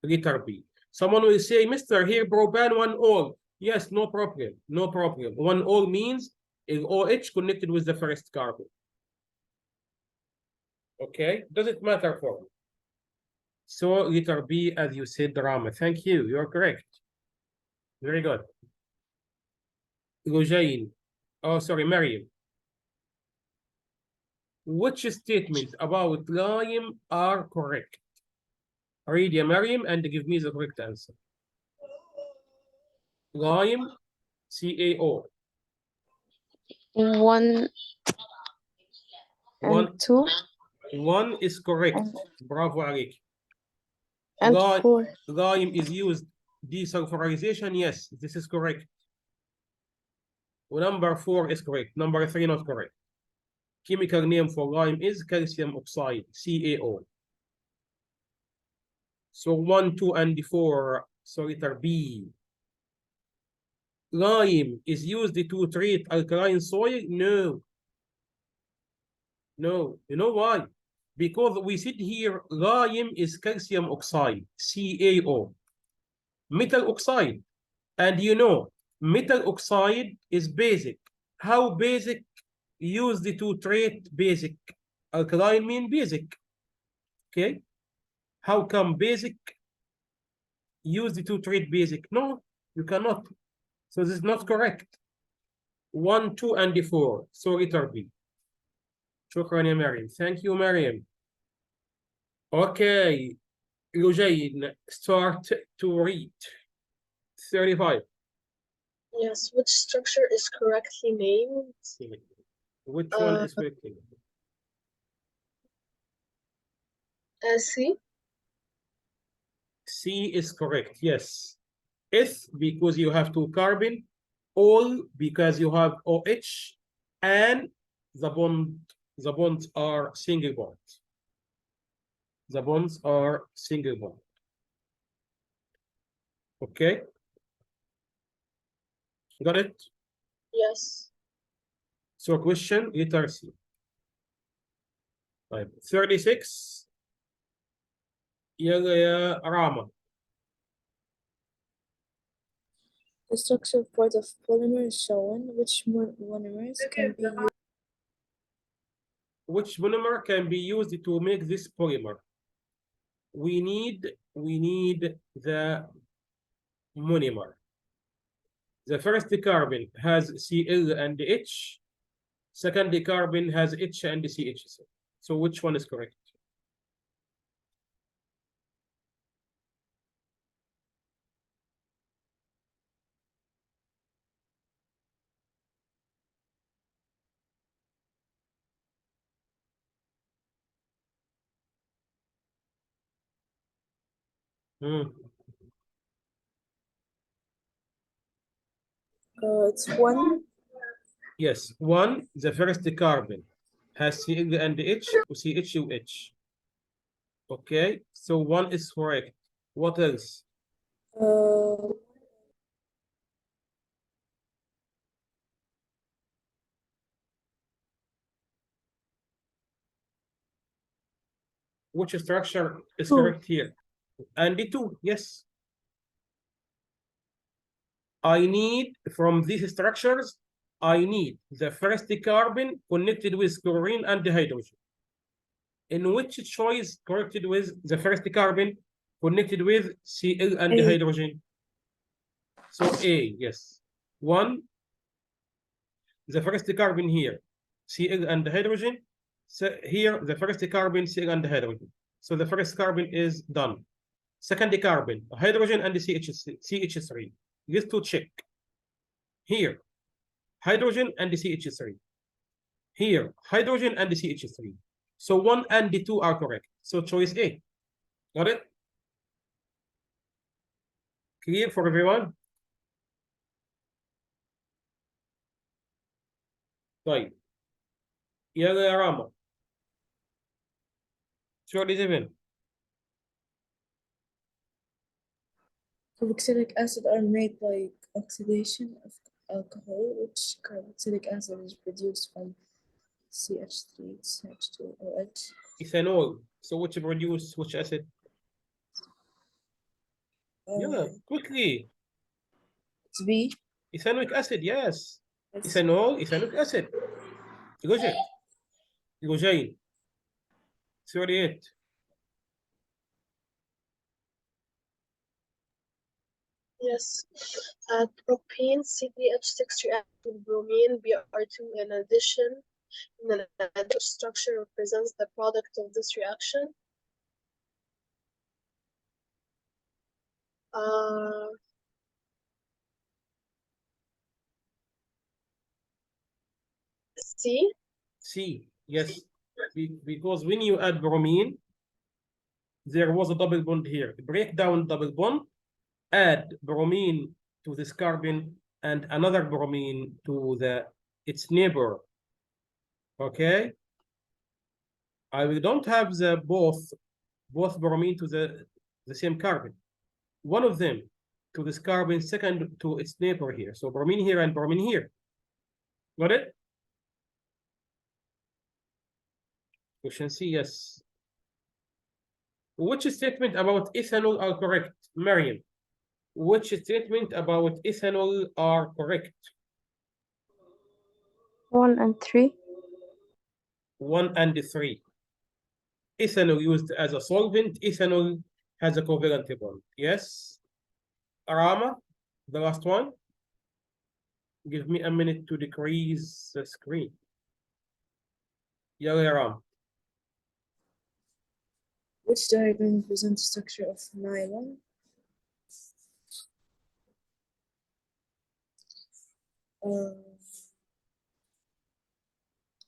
A: Letter B. Someone will say, Mr. Here propan 1-ol. Yes, no problem. 1-ol means is OH connected with the first carbon. Okay, doesn't matter for me. So letter B, as you said, Rama. Thank you. You're correct. Very good. Lujain. Oh, sorry, Mariam. Which statement about lime are correct? Read ya, Mariam, and give me the correct answer. Lime, CaO.
D: 1
A: One,
D: and 2
A: one is correct.
D: and,
A: Bravo, عليك.
D: and 4.
A: Lime is used desulfurization. Yes, this is correct. Number 4 is correct. Number 3 not correct. Chemical name for lime is calcium oxide, CaO. So 1, 2, and 4. So letter B. Lime is used to treat alkaline soil? No. No. You know why? Because we said here lime is calcium oxide, CaO. Metal oxide. And you know, metal oxide is basic. How basic? Used to treat basic. Alkaline mean basic. Okay? How come basic? Used to treat basic. No, you cannot. So this is not correct. 1, 2, and 4. So letter B. شكرا يا مريم. Thank you, Mariam. Okay. Lujain, start to read. 35.
C: Yes, which structure is correctly named?
A: Which one is correctly?
C: C.
A: C is correct, yes. S because you have 2 carbon, all because you have OH, and the bonds are single bond. The bonds are single bond. Okay? Got it?
C: Yes.
A: So question letter C. 36. يلا يا Rama.
E: The structure part of polymer is shown. Which monomers can be used?
A: which monomer can be used to make this polymer? We need the monomer. The first carbon has Cl and H. Second carbon has H and CH. So which one is correct?
E: It's 1.
A: Yes, 1, the first carbon has Cl and H or CH. Okay, so 1 is correct. What else?
E: Uh,
A: Which structure is
D: 2.
A: correct here? And the 2, yes. I need, from these structures, I need the first carbon connected with chlorine and hydrogen. In which choice connected with the first carbon connected with Cl and
E: A.
A: hydrogen? So A, yes. 1, the first carbon here, Cl and hydrogen. So here, the first carbon, Cl and hydrogen. So the first carbon is done. Second carbon, hydrogen and CH3. These two check. Here, hydrogen and CH3. Here, hydrogen and CH3. So 1 and 2 are correct. So choice A. Got it? Clear for everyone? طيب. يلا يا راما. Surely given.
E: Carboxylic acid are made by oxidation of alcohol, which carboxylic acid is produced from CH3, CH2OH.
A: Ethanol. So which produce which acid? Yeah, quickly.
E: It's B.
A: Ethanoic acid, yes.
E: Yes.
A: Ethanol, ethanoic acid. Glycogen. Glycogen. 38.
C: Yes. Propane CDH6 reacts with bromine Br2 in addition. In an structure represents the product of this reaction. C.
A: C, yes. Because when you add bromine, there was a double bond here. Break down double bond, add bromine to this carbon and another bromine to its neighbor. Okay? I don't have the both bromine to the same carbon. One of them to this carbon, second to its neighbor here. So bromine here and bromine here. Got it? Question C, yes. Which statement about ethanol are correct? Mariam, which statement about ethanol are correct?
D: 1 and 3.
A: 1 and 3. Ethanol used as a solvent. Ethanol has a covalent bond. Yes. Arama, the last one. Give me a minute to decrease the screen. Yalla Aram.
E: Which diagram represents the structure of nylon?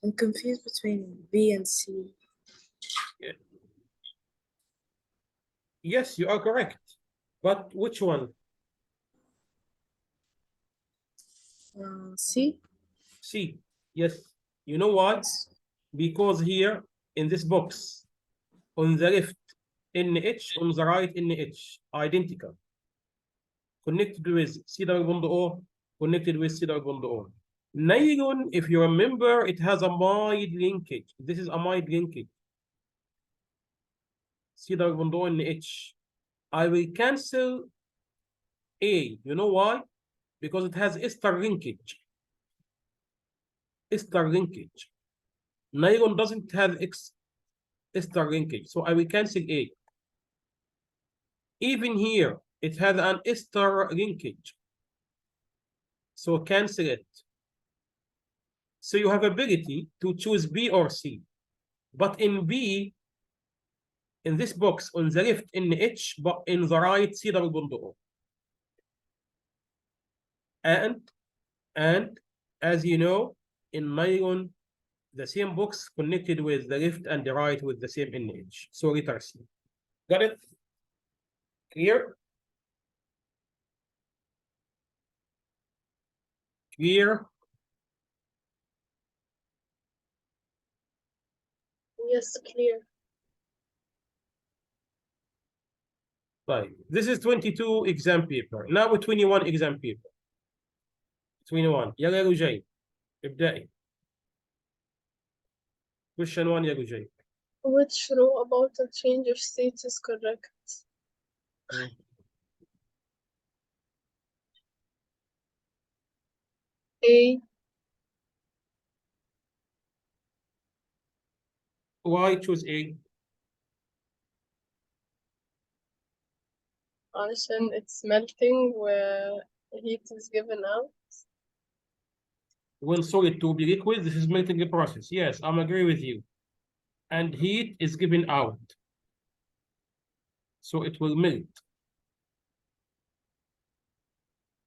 E: I'm confused between B and C.
A: Yeah. Yes, you are correct. But which one?
E: C?
A: C. Yes. You know what? Because here in this box, on the left, NH, on the right, NH, identical. Connected with C double bond O, connected with C double bond O. Nylon, if you remember, it has a amide linkage. This is amide linkage. C double bond O, NH. I will cancel A. You know why? Because it has ester linkage. Ester linkage. Nylon doesn't have ester linkage, so I will cancel A. Even here, it has an ester linkage, so cancel it. So you have ability to choose B or C. But in B, in this box, on the left, NH, but in the right, C double bond O. And as you know, in nylon, the same box connected with the left and the right with the same NH. So letter C. Got it? Clear? Clear?
C: Yes, clear.
A: Right. This is 22 exam paper. Now 21 exam paper. 21. يلا يا رجاي. ابدأي. Question 1 يا رجاي.
C: Which row about the change of state is correct? A.
A: Why choose A?
C: علشان it's melting where heat is given out.
A: When solid to be liquid, this is melting process. Yes, I'm agree with you. And heat is given out. So it will melt.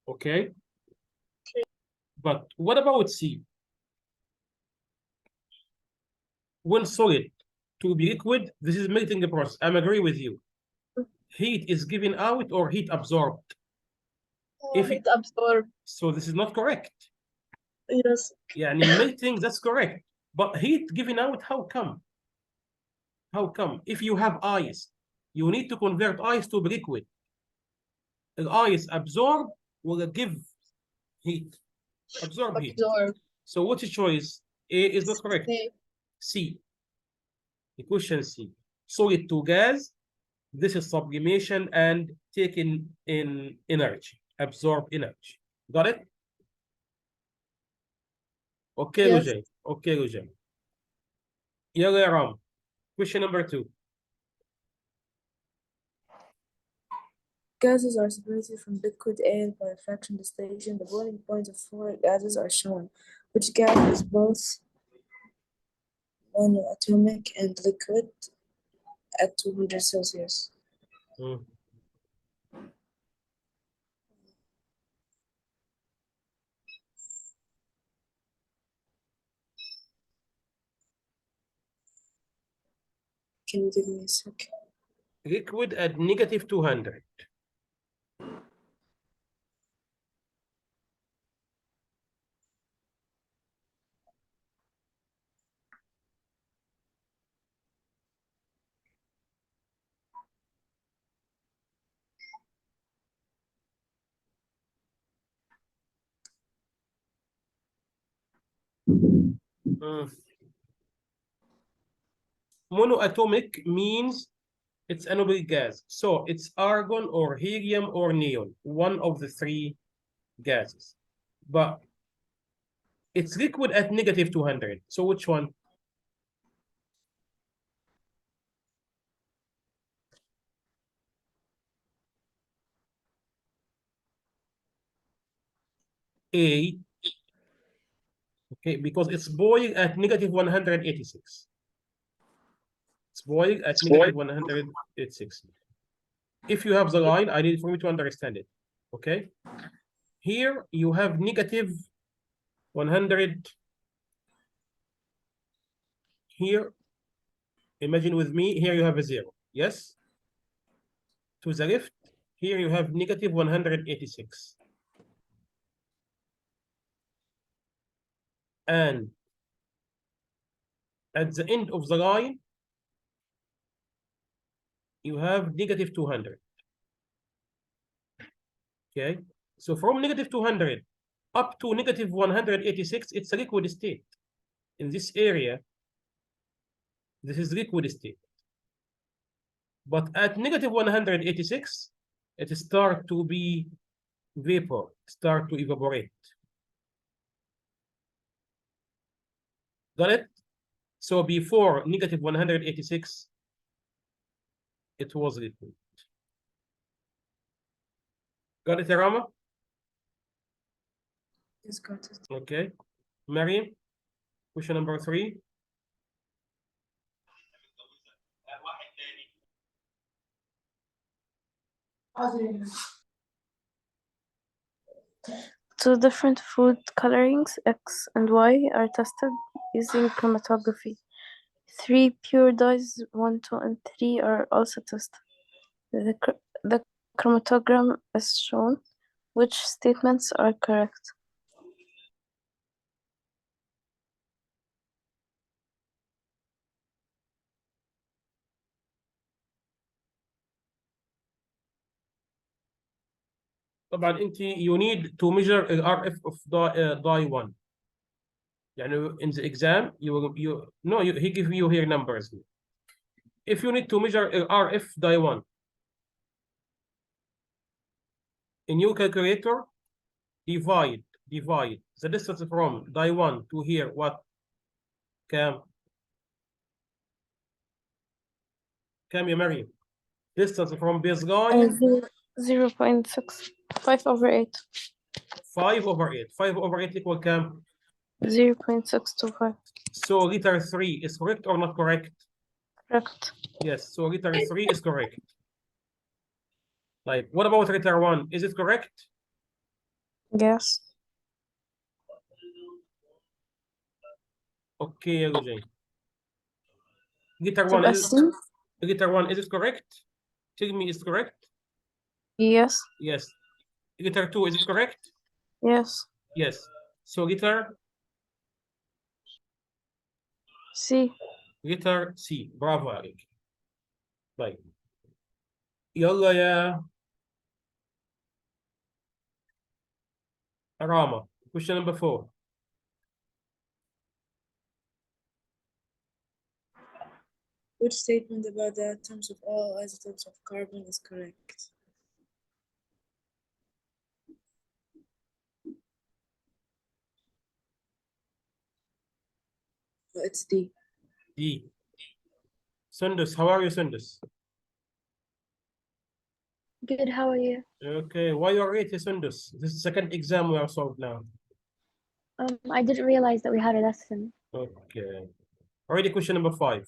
A: Okay? But what about C? When solid to be liquid, this is melting process. I'm agree with you. Heat is given out or heat absorbed? If
C: Heat absorbed.
A: So this is not correct.
C: Yes.
A: يعني melting, that's correct. But heat given out, how come? How come? If you have ice, you need to convert ice to liquid. The ice absorb will give heat. Absorb heat.
C: Absorb.
A: So what's your choice? A is not correct.
C: C.
A: C. The question C. Solid to gas. This is sublimation and taken in energy. Absorb energy. Got it? Okay,
C: Yes.
A: Rujay. Okay, Rujay. يلا يا رام. Question number 2.
E: Gases are separated from liquid air by a fraction distillation. The boiling points of 4 gases are shown. Which gas is both monoatomic and liquid at 200 Celsius? Can you give me a second?
A: Liquid at negative 200. Monoatomic means it's a noble gas. So it's argon or helium or neon, one of the 3 gases. But it's liquid at negative 200. So which one? A. Okay, because it's boiling at negative 186. It's boiling at negative 186. If you have the line, I need for me to understand it. Okay. Here you have negative 100. Here, imagine with me, here you have a 0. Yes? To the left, here you have negative 186. And at the end of the line, you have negative 200. Okay? So from negative 200 up to negative 186, it's a liquid state. In this area, this is liquid state. But at negative 186, it starts to be vapor, start to evaporate. Got it? So before negative 186, it was liquid. Got it, Rama?
E: Yes, got it.
A: Okay. Mariam, question number 3.
D: Two different food colorings, X and Y, are tested using chromatography. 3 pure dyes, 1, 2, and 3, are also tested. The chromatogram is shown. Which statements are correct?
A: طبعا انت you need to measure the RF of dye 1. يعني in the exam he give you here numbers. If you need to measure RF dye 1 in your calculator, divide the distance from dye 1 to here, what? كام يا مريم? Distance from baseline
D: 0.6, 5 over 8.
A: 5 over 8. 5 over 8 equal كام?
D: 0.625.
A: So letter 3 is correct or not correct?
D: Correct.
A: Yes, so letter 3 is correct. Like, what about letter 1? Is it correct?
D: Yes.
A: Okay, يا رجل. Letter 1
D: تبقى
A: is
D: C.
A: letter 1, is it correct? Tell me, is it correct?
D: Yes.
A: Yes. Letter 2, is it correct?
D: Yes.
A: Yes. So letter
D: C.
A: C. برافو عليك. طيب. يلا يا Rama. Question number 4.
E: Which statement about the atoms of all isotopes of carbon is correct? Oh, it's D.
A: D. Sundus, how are you, Sundus?
F: Good, how are you?
A: Okay, why you are late, Sundus? This is the second exam we are solved now.
F: I didn't realize that we had a lesson.
A: Okay. Already question number 5.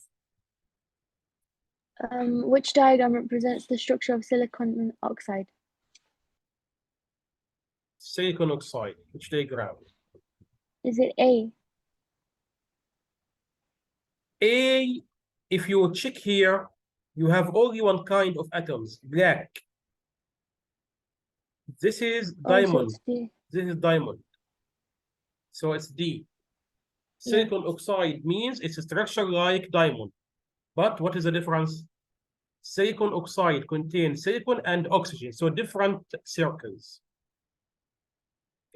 F: Which diagram represents the structure of silicon oxide?
A: Silicon oxide, which diagram?
F: Is it A?
A: A, if you check here, you have only one kind of atoms, black. This is
F: Oh, so
A: diamond.
F: it's D.
A: This is diamond. So it's D. Silicon oxide means it's a structure like diamond. But what is the difference? Silicon oxide contains silicon and oxygen, so different circles.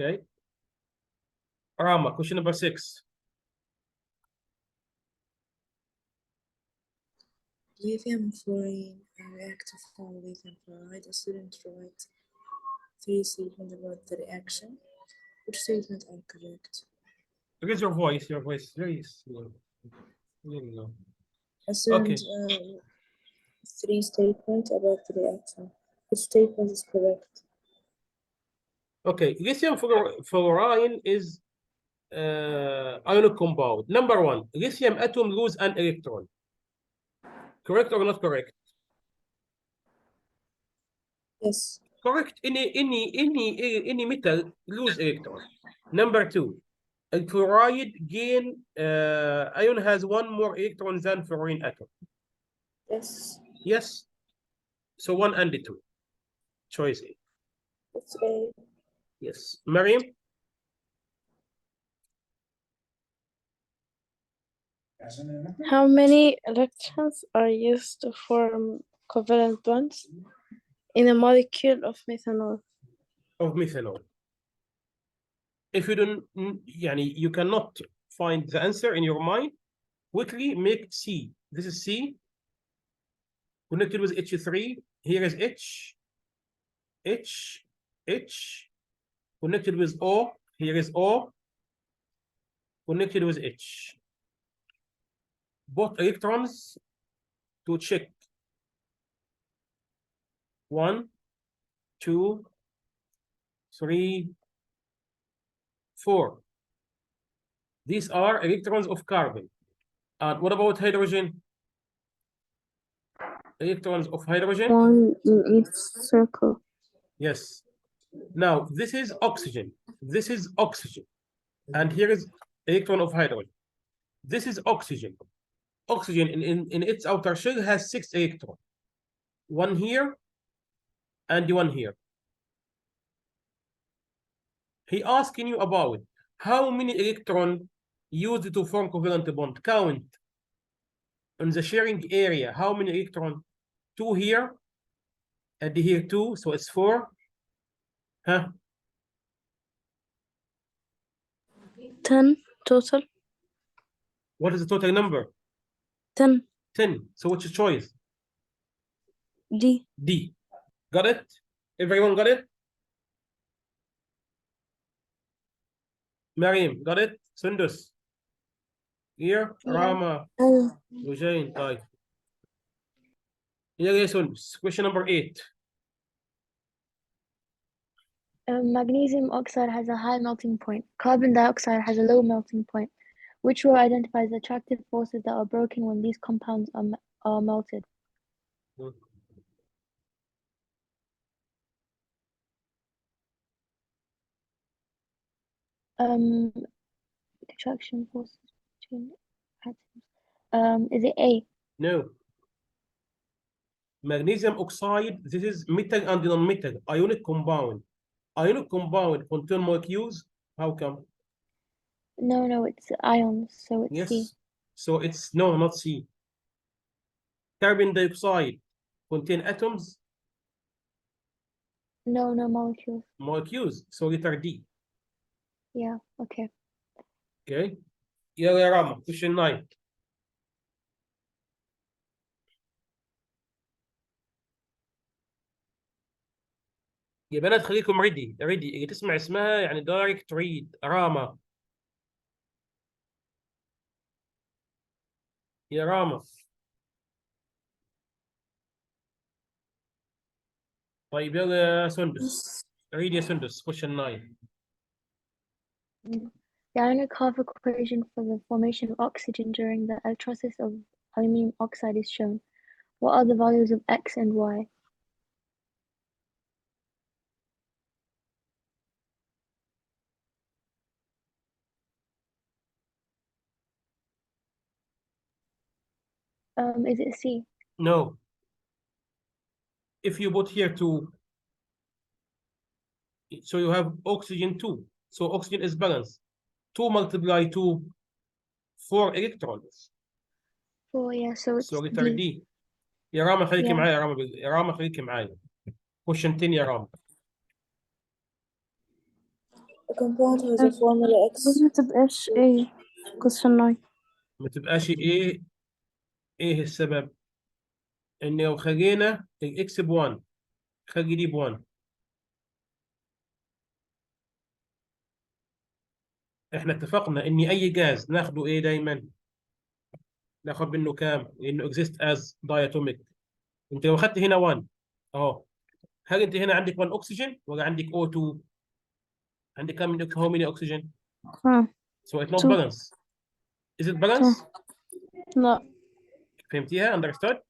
A: Okay. Rama, question number 6.
E: Lithium fluorine react to form lithium fluoride. A student writes 3 statements about the reaction. Which statements are correct?
A: Raise your voice, very slow. There you go.
E: A student
A: Okay.
E: 3 statements about the reaction. Which statement is correct?
A: Okay, lithium fluorine is ionic compound. Number 1, lithium atom lose an electron. Correct or not correct?
E: Yes.
A: Correct. Any metal lose electron. Number 2, a fluoride gain ion has one more electron than fluorine atom.
E: Yes.
A: Yes. So 1 and 2. Choice A.
E: It's A.
A: Yes. Mariam?
D: How many electrons are used to form covalent bonds in a molecule of methanol?
A: Of methanol. If you don't, you cannot find the answer in your mind, quickly make C. This is C. Connected with H3. Here is H. H. Connected with O. Here is O. Connected with H. both electrons to check 1, 2, 3, 4. These are electrons of carbon. And what about hydrogen? Electrons of hydrogen?
D: One in each circle.
A: Yes. Now, this is oxygen. This is oxygen. And here is electron of hydrogen. This is oxygen. Oxygen in its outer shell has 6 electrons. One here and one here. He asking you about how many electrons used to form covalent bond. Count on the sharing area. How many electrons? 2 here and here 2, so it's 4. Huh?
D: 10 total.
A: What is the total number?
D: 10.
A: 10. So what's your choice?
D: D.
A: D. Got it? Everyone got it? Mariam, got it? Sundus. Here,
F: Yeah.
A: Rama,
D: أيوة.
A: Eugene, طيب. يلا يا سندس. Question number 8.
F: Magnesium oxide has a high melting point. Carbon dioxide has a low melting point. Which row identifies the attractive forces that are broken when these compounds are melted? Attraction forces between atoms. Is it A?
A: No. Magnesium oxide, this is metal and non-metal, ionic compound. Ionic compound contain molecules. How come?
F: No, it's ions, so it's
A: Yes.
F: C.
A: So it's no, not C. Carbon dioxide contain atoms,
F: No molecules.
A: molecules. So letter D.
F: Yeah, okay.
A: Okay. يلا يا راما. Question 9. يا بنات خليكم ريدي اللي تسمع اسمها يعني دايركت ريد. راما. يا راما. طيب يلا يا سندس. ريد يا سندس. Question 9.
F: The ionic half equation for the formation of oxygen during the electrolysis of aluminum oxide is shown. What are the values of X and Y? Is it C?
A: No. If you put here 2, so you have oxygen 2. So oxygen is balanced. 2 multiply 2, 4 electrons.
F: 4, yeah, so it's
A: So letter
F: D.
A: D. يا راما خليكي
F: Yeah.
A: معايا يا راما. يا راما خليكي معايا. Question 10 يا راما.
E: A compound has a formula X.
D: ما تبقاش A. Question 9.
A: ما تبقاش ايه السبب؟ ان لو خلينا الاكس ب1 خلي دي ب1. احنا اتفقنا ان اي جاز ناخده ايه دايما؟ ناخد منه كام؟ لانه اكزيست از داياتوميك. انت لو خدت هنا 1 اهو، هل انت هنا عندك 1 اكسجين ولا عندك O2؟ عندك كام من how many oxygen؟ So it's not
D: 2.
A: balance. Is it balance؟
D: لا.
A: فهمتيها؟ Understood؟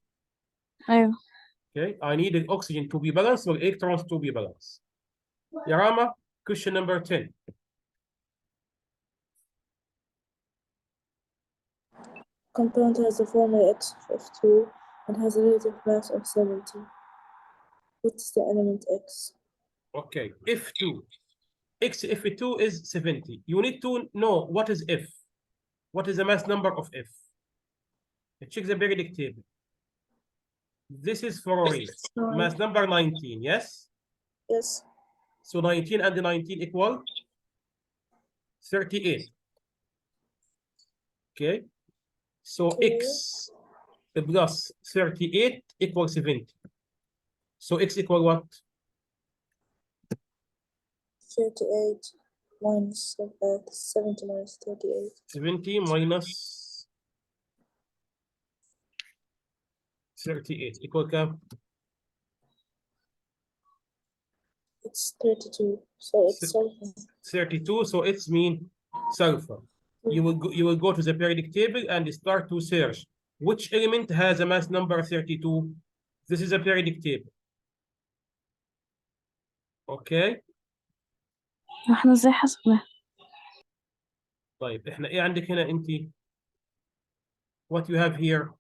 D: أيوة.
A: Okay, I need the oxygen to be balanced or electrons to be balanced. يا راما, question number 10.
E: Compound has a formula X of 2 and has a relative mass of 70. What is the element X?
A: Okay, F2. X F2 is 70. You need to know what is F. What is the mass number of F? Check the periodic table. This is fluorine. Mass number 19, yes?
E: Yes.
A: So 19 and 19 equal 38. Okay. So X plus 38 equals 70. So X equal what?
E: 38 minus 70 minus 38.
A: 70 minus 38 equal كام؟
D: It's 32, so it's sulfur.
A: 32, so it's mean sulfur. You will go to the periodic table and start to search which element has a mass number 32. This is a periodic table. Okay.
D: احنا ازاي حسبناه؟
A: طيب احنا ايه عندك هنا انت؟ What you have here?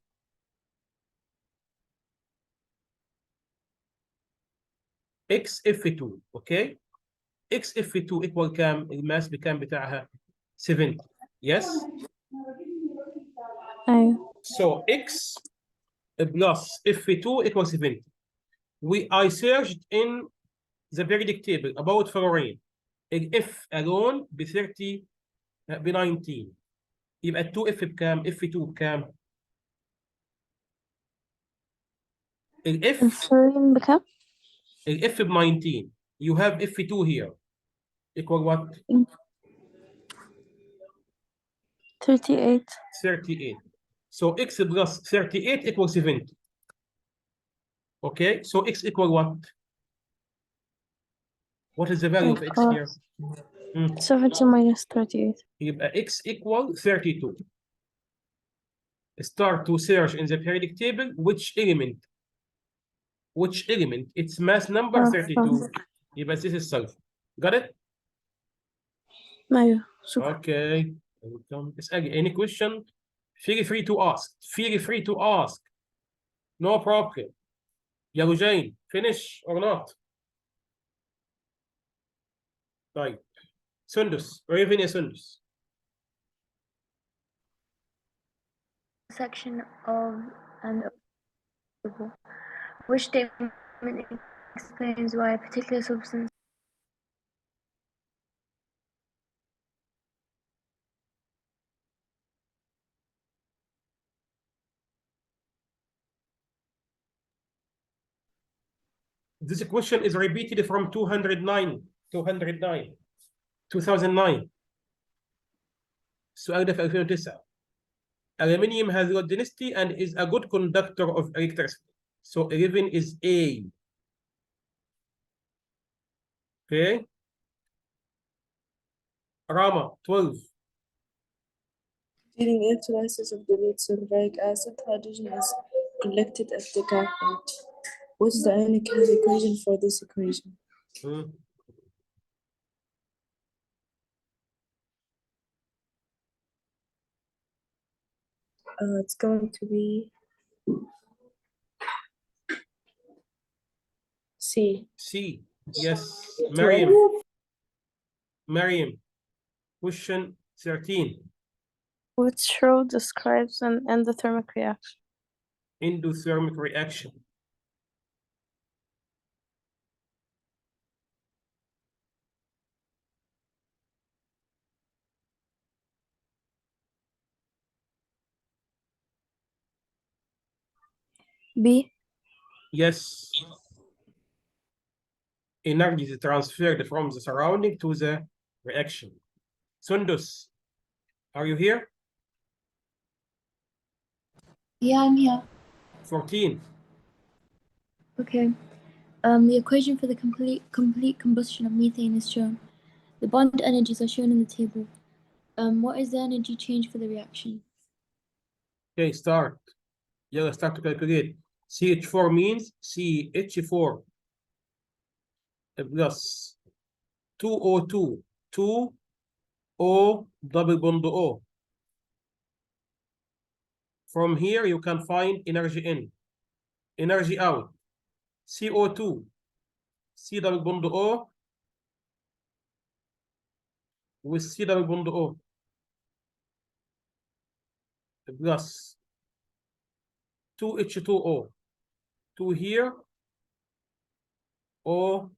A: XF2. Okay. XF2 equal كام؟ الماس بكام بتاعها؟ 70. Yes.
D: أيوة.
A: So X plus F2 equals 70. I searched in the periodic table about fluorine. F alone ب 30 ب 19. يبقى ال 2F بكام؟ F2 بكام؟ F
D: الفلورين بكام؟
A: F ب 19. You have F2 here. Equal what?
D: 38.
A: 38. So X plus 38 equals 70. Okay, so X equal what? What is the value of X here?
D: 70 minus 38.
A: يبقى X equal 32. Start to search in the periodic table which element its mass number 32. يبقى this is sulfur. Got it?
D: أيوة شكرا.
A: Okay. اسألي any question. Feel free to ask. Feel free to ask. No problem. يا Jane, finish or not? طيب. سندس. Raven يا سندس.
F: Section of an observable, which statement explains why a particular substance
A: This question is repeated from 2009. السؤال ده في 2009. Aluminium has low density and is a good conductor of electricity. So 11 is A. Okay. Rama, 12.
E: During electrolysis of dilute sulfuric acid, hydrogen is collected at the cathode. What is the ionic equation for this equation? It's going to be C.
A: C. Yes. Mariam. Question 13.
D: Which row describes an endothermic reaction?
A: Endothermic reaction.
D: B.
A: Yes. Energy is transferred from the surrounding to the reaction. Sundus, are you here?
F: Yeah, I'm here.
A: 14.
F: Okay. The equation for the complete combustion of methane is shown. The bond energies are shown in the table. What is the energy change for the reaction?
A: Okay, start. Yeah, start to calculate. CH4 means CH4 plus 2O2, 2O double bond O. From here, you can find energy in, energy out. CO2, C double bond O with C double bond O plus 2H2O. 2 here, O,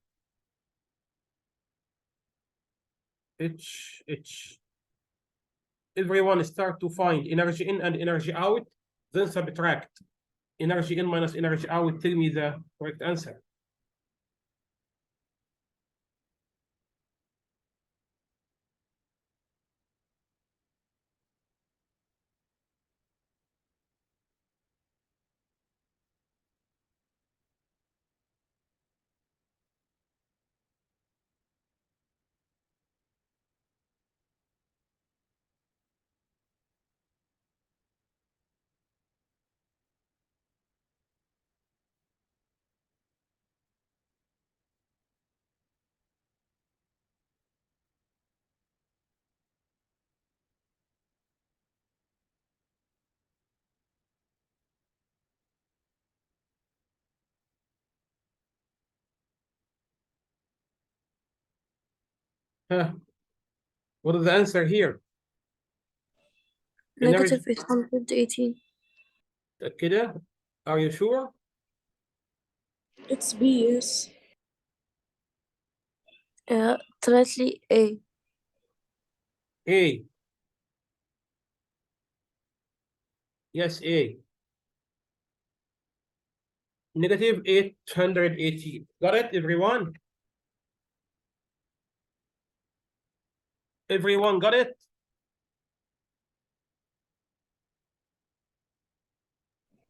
A: H. Everyone start to find energy in and energy out, then subtract. Energy in minus energy out, tell me the correct answer. Huh. What is the answer here?
D: Negative 818.
A: كده. Are you sure?
E: It's B, yes.
D: طلعت لي A.
A: A. Yes, A. Negative 818. Got it, everyone? Everyone got it?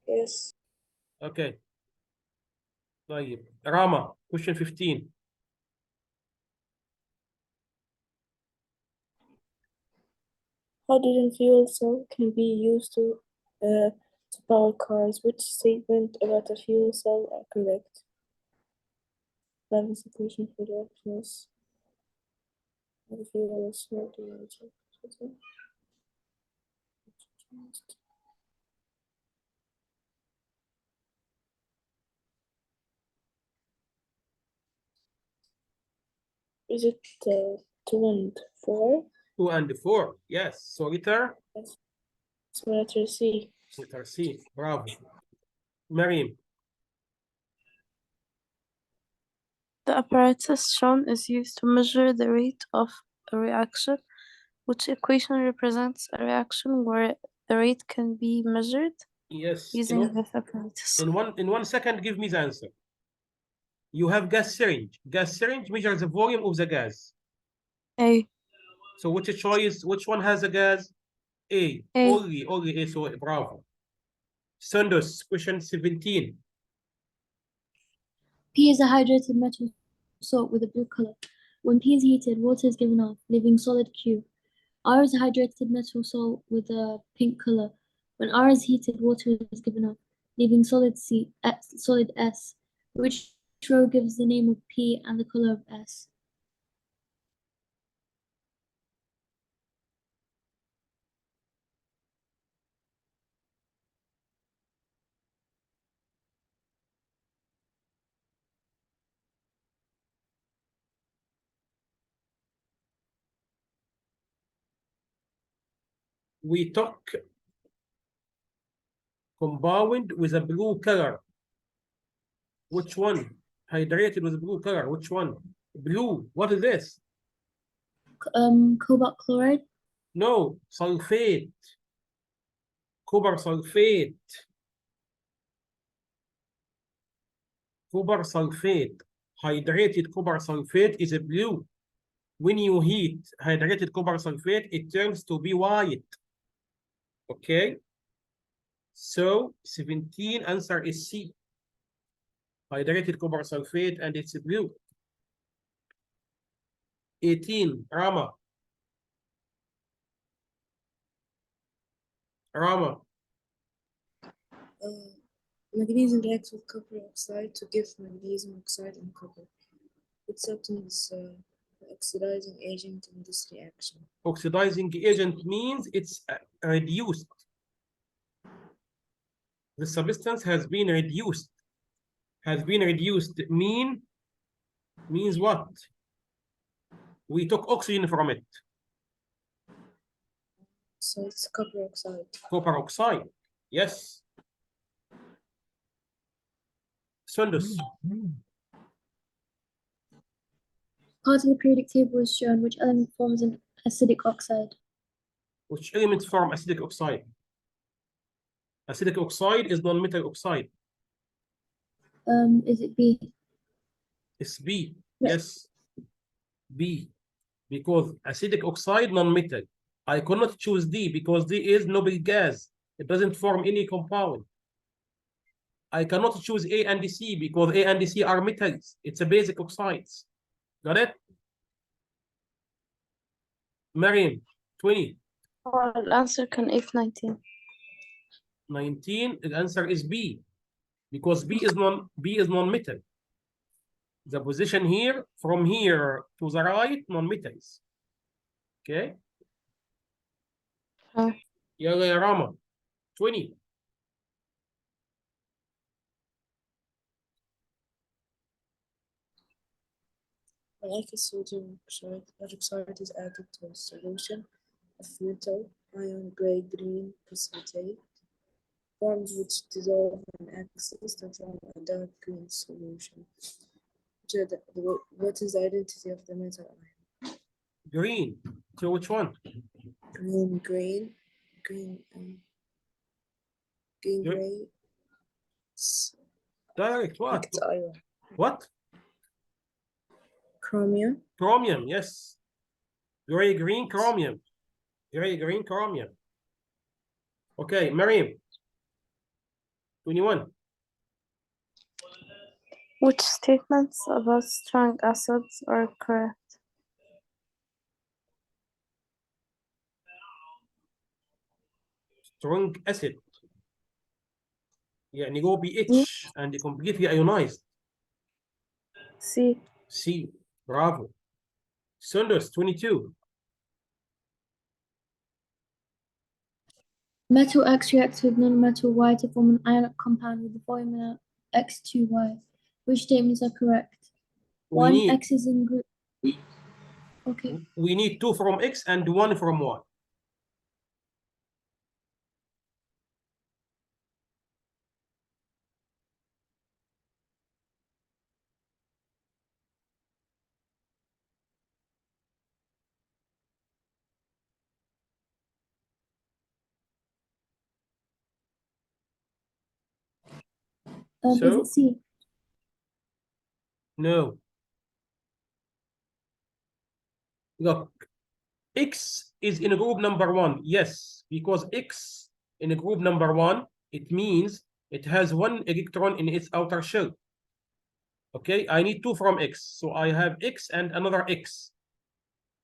E: Yes.
A: Okay. طيب. Rama, question 15.
E: Hydrogen fuel cell can be used to power cars. Which statement about a fuel cell are correct? Levels equation for the reactions. The fuel is not the energy. Is it 2 and 4?
A: 2 and 4. Yes. So letter?
E: Yes. It's letter C.
A: Letter C. Bravo. Mariam.
D: The apparatus shown is used to measure the rate of a reaction, which equation represents a reaction where the rate can be measured
A: Yes.
D: using this apparatus.
A: In one second, give me the answer. You have gas syringe. Gas syringe measures the volume of the gas.
D: A.
A: So which choice? Which one has a gas? A.
D: A.
A: Only A. So bravo. Sundus, question 17.
F: P is a hydrated metal salt with a blue color. When P is heated, water is given off, leaving solid Q. R is a hydrated metal salt with a pink color. When R is heated, water is given off, leaving solid S. Which row gives the name of P and the color of S?
A: We took compound with a blue color. Which one? Hydrated with blue color. Which one? Blue. What is this?
F: Cobalt chloride.
A: No, sulfate. Copper sulfate. Copper sulfate. Hydrated copper sulfate is a blue. When you heat hydrated copper sulfate, it turns to be white. Okay. So 17 answer is C. Hydrated copper sulfate and it's blue. 18, Rama.
E: Magnesium reacts with copper oxide to give magnesium oxide and copper. Which substance is oxidizing agent in this reaction?
A: Oxidizing agent means it's reduced. The substance has been reduced. Has been reduced means what? We took oxygen from it.
E: So it's copper oxide.
A: Copper oxide. Yes. Sundus.
F: Part of the periodic table is shown. Which element forms an acidic oxide?
A: Which elements form acidic oxide? Acidic oxide is non-metal oxide.
F: Is it B?
A: It's B. Yes. B. Because acidic oxide non-metal. I cannot choose D because D is noble gas. It doesn't form any compound. I cannot choose A and C because A and C are metals. It's a basic oxides. Got it? Mariam, 20.
D: Well, the answer can if 19.
A: 19, the answer is B. Because B is non-metal. The position here, from here to the right, non-metals. Okay? يلا يا Rama, 20.
E: When aqueous sodium hydroxide is added to a solution of metal ion gray-green precipitate, forms which dissolve in aqueous to form a dark green solution. What is the identity of the metal ion?
A: Green. So which one?
E: Green,
A: Gr-
E: gray.
A: Direct. What?
E: It's iron.
A: What?
E: Chromium.
A: Chromium. Yes. Gray, green, chromium. Gray, green, chromium. Okay, Mariam. 21.
D: Which statements about strong acids are correct?
A: Strong acid. يعني go pH and completely ionized.
D: C.
A: C. Bravo. Sundus, 22.
F: Metal X reacts with non-metal Y to form an ionic compound with the formula X2Y. Which statements are correct? One, X is in group. Okay.
A: We need 2 from X and 1 from Y.
F: Is it C?
A: No. Look, X is in group number 1. Yes, because X in group number 1, it means it has 1 electron in its outer shell. Okay, I need 2 from X. So I have X and another X.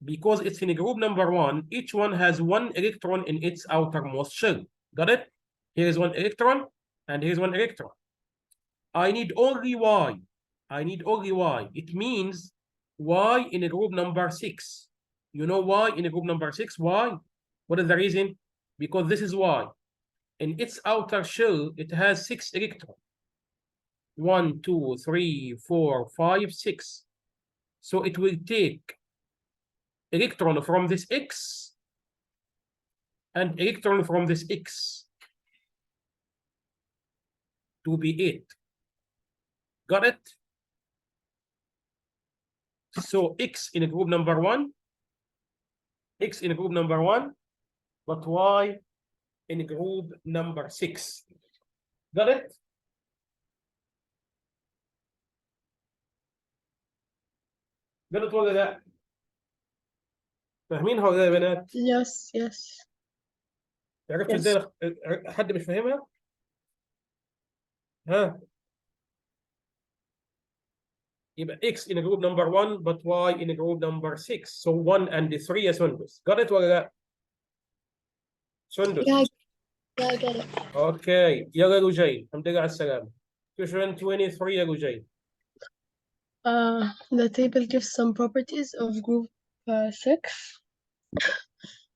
A: Because it's in group number 1, each one has 1 electron in its outermost shell. Got it? Here's 1 electron, and here's 1 electron. I need only Y. I need only Y. It means Y in a group number 6. You know why in a group number 6? Why? What is the reason? Because this is Y. In its outer shell, it has 6 electrons. 1, 2, 3, 4, 5, 6. So it will take electron from this X and electron from this X to be 8. Got it? So X in group number 1, X in group number 1, but Y in group number 6. Got it? got it ولا لا؟ فاهمينها ولا يا بنات؟
C: Yes, yes.
A: عرفت
C: Yes.
A: ازاي؟ حد مش فاهمها؟ ها؟ يبقى X in group number 1 but Y in group number 6. So 1 and 3 يا سندس. got it ولا لا؟ سندس.
F: Yeah, I get it.
A: اوكي يلا يا رجين الحمد لله على السلامة. Question 23 يا رجين.
C: The table gives some properties of group 6.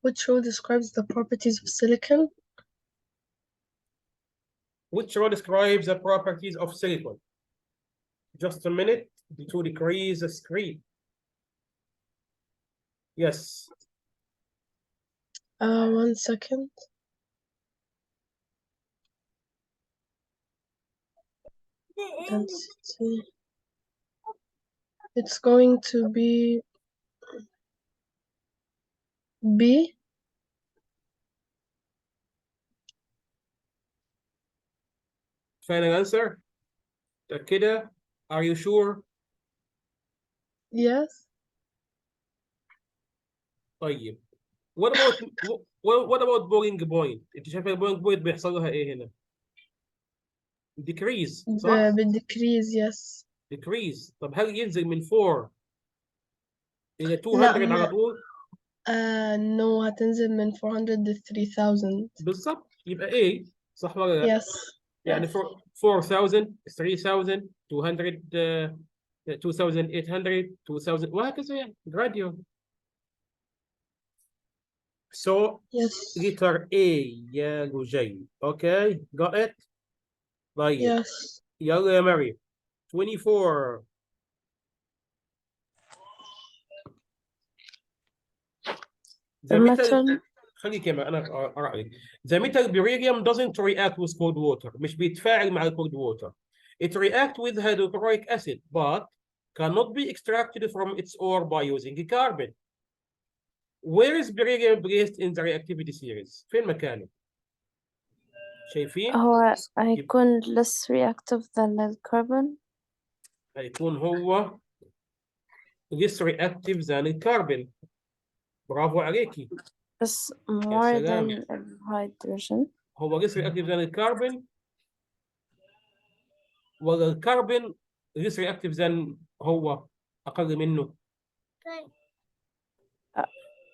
C: Which row describes the properties of silicon?
A: Which row describes the properties of silicon? Just a minute to decrease the screen. Yes.
C: 1 second. Let's see. It's going to be B.
A: Final answer. كده. Are you sure?
C: Yes.
A: طيب. What about boiling point? انت شايف boiling point بيحصل لها ايه هنا؟ Decrease صح؟
C: بالديكريز yes.
A: Decrease. طب هل ينزل من 4 إلى
C: لا
A: 200 على طول؟
C: no هتنزل من 400 ل 3000.
A: بالظبط يبقى A صح ولا لا؟
C: Yes.
A: يعني 4000 3000 200 2800 2000 وهكذا يعني gradual. So
C: Yes.
A: letter A يا لجين. Okay, got it? طيب
C: Yes.
A: يلا يا مريم. 24. The metal
D: metal
A: خليك يا انا رايك. The metal beryllium doesn't react with cold water. مش بيتفاعل مع cold water. It reacts with hydrochloric acid but cannot be extracted from its ore by using carbon. Where is beryllium placed in the reactivity series? فين مكانه؟ شايفين؟
D: هو هيكون less reactive than الكربون.
A: هيكون هو less reactive than الكربون. برافو عليكي.
D: بس
A: يا
D: more
A: سلام.
D: than الهيدروجين.
A: هو less reactive than الكربون ولا الكربون less reactive than هو أقل منه؟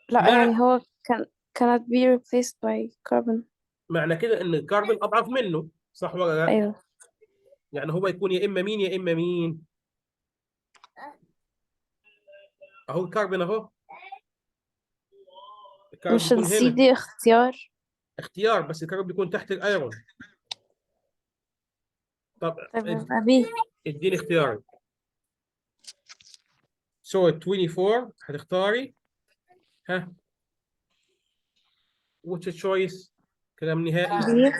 D: لا
A: مع
D: يعني هو cannot be replaced by carbon.
A: معنى كده إن الكربون أضعف منه، صح ولا لا؟
D: أيوه.
A: يعني هو يكون يا إما مين يا إما مين؟ أهو الكربون أهو. الكربون
D: مش
A: بيكون
D: السي
A: هنا.
D: دي اختيار.
A: اختيار، بس الكربون بيكون تحت الأيرون. طب
D: طيب يبقى بي.
A: اديني اختياري. So 24 هتختاري ها which choice؟ كلام نهائي.
D: بي.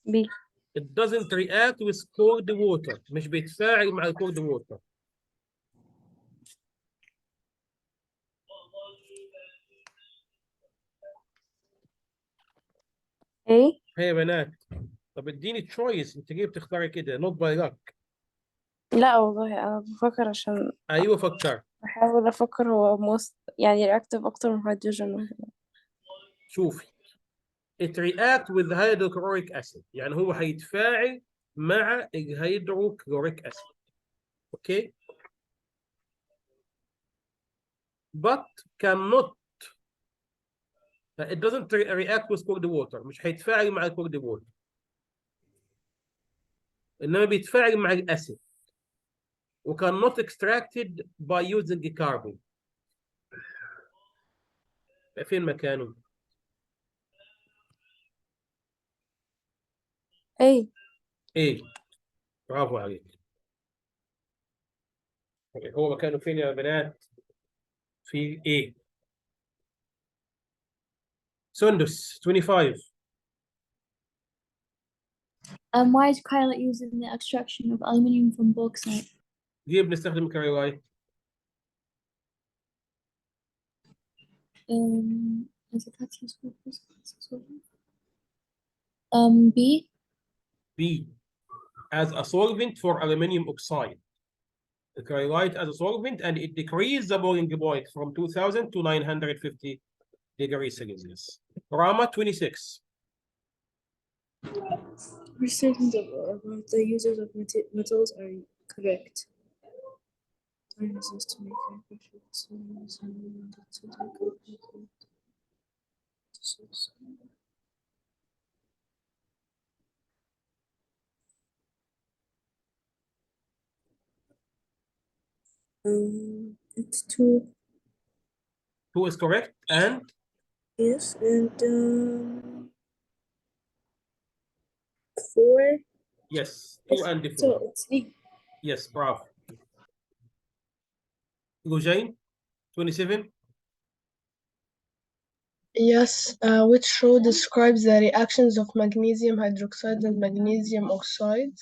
D: بي.
A: It doesn't react with cold water. مش بيتفاعل مع cold water.
D: ايه.
A: هي يا بنات. طب اديني تشويس، انت ليه بتختاري كده؟ نوت باي لك.
D: لا والله انا بفكر عشان
A: ايوه فكر.
D: بحاول افكر هو يعني reactive اكتر من هيدروجين.
A: شوفي. It react with hydrochloric acid. يعني هو هيتفاعل مع الهيدروكلوريك acid. اوكي. But cannot. It doesn't react with cold water. مش هيتفاعل مع cold water. انما بيتفاعل مع الاسيد. و cannot extracted by using carbon. فين مكانه؟
D: ايه.
A: ايه. برافو عليك. هو مكانه فين يا بنات؟ في ايه. سندس 25.
F: Why is Kylite used in the extraction of aluminium from bauxite?
A: ليه بنستخدم الكرايلايت؟
F: Is it B.
A: B. As a solvent for aluminium oxide. The cryolite as a solvent, and it decreases the boiling point from 2000 to 950 degrees Celsius. Rama 26.
E: Which statements about the uses of metals are correct? Time is to make it's 2.
A: 2 is correct, and
E: Yes, and 4.
A: yes, 2 and 4.
E: So it's E.
A: Yes, bravo. Gujane 27.
C: Yes, which row describes the reactions of magnesium hydroxide and magnesium oxide?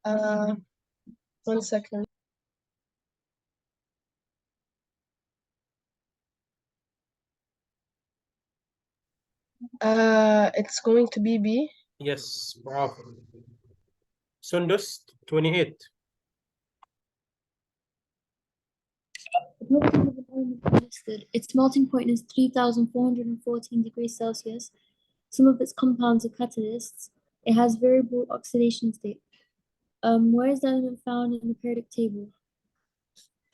C: 1 second. It's going to be B.
A: Yes, bravo. Sundus 28.
F: Its melting point is 3,414 degrees Celsius. Some of its compounds are catalysts. It has variable oxidation state. Where is the element found in the periodic table?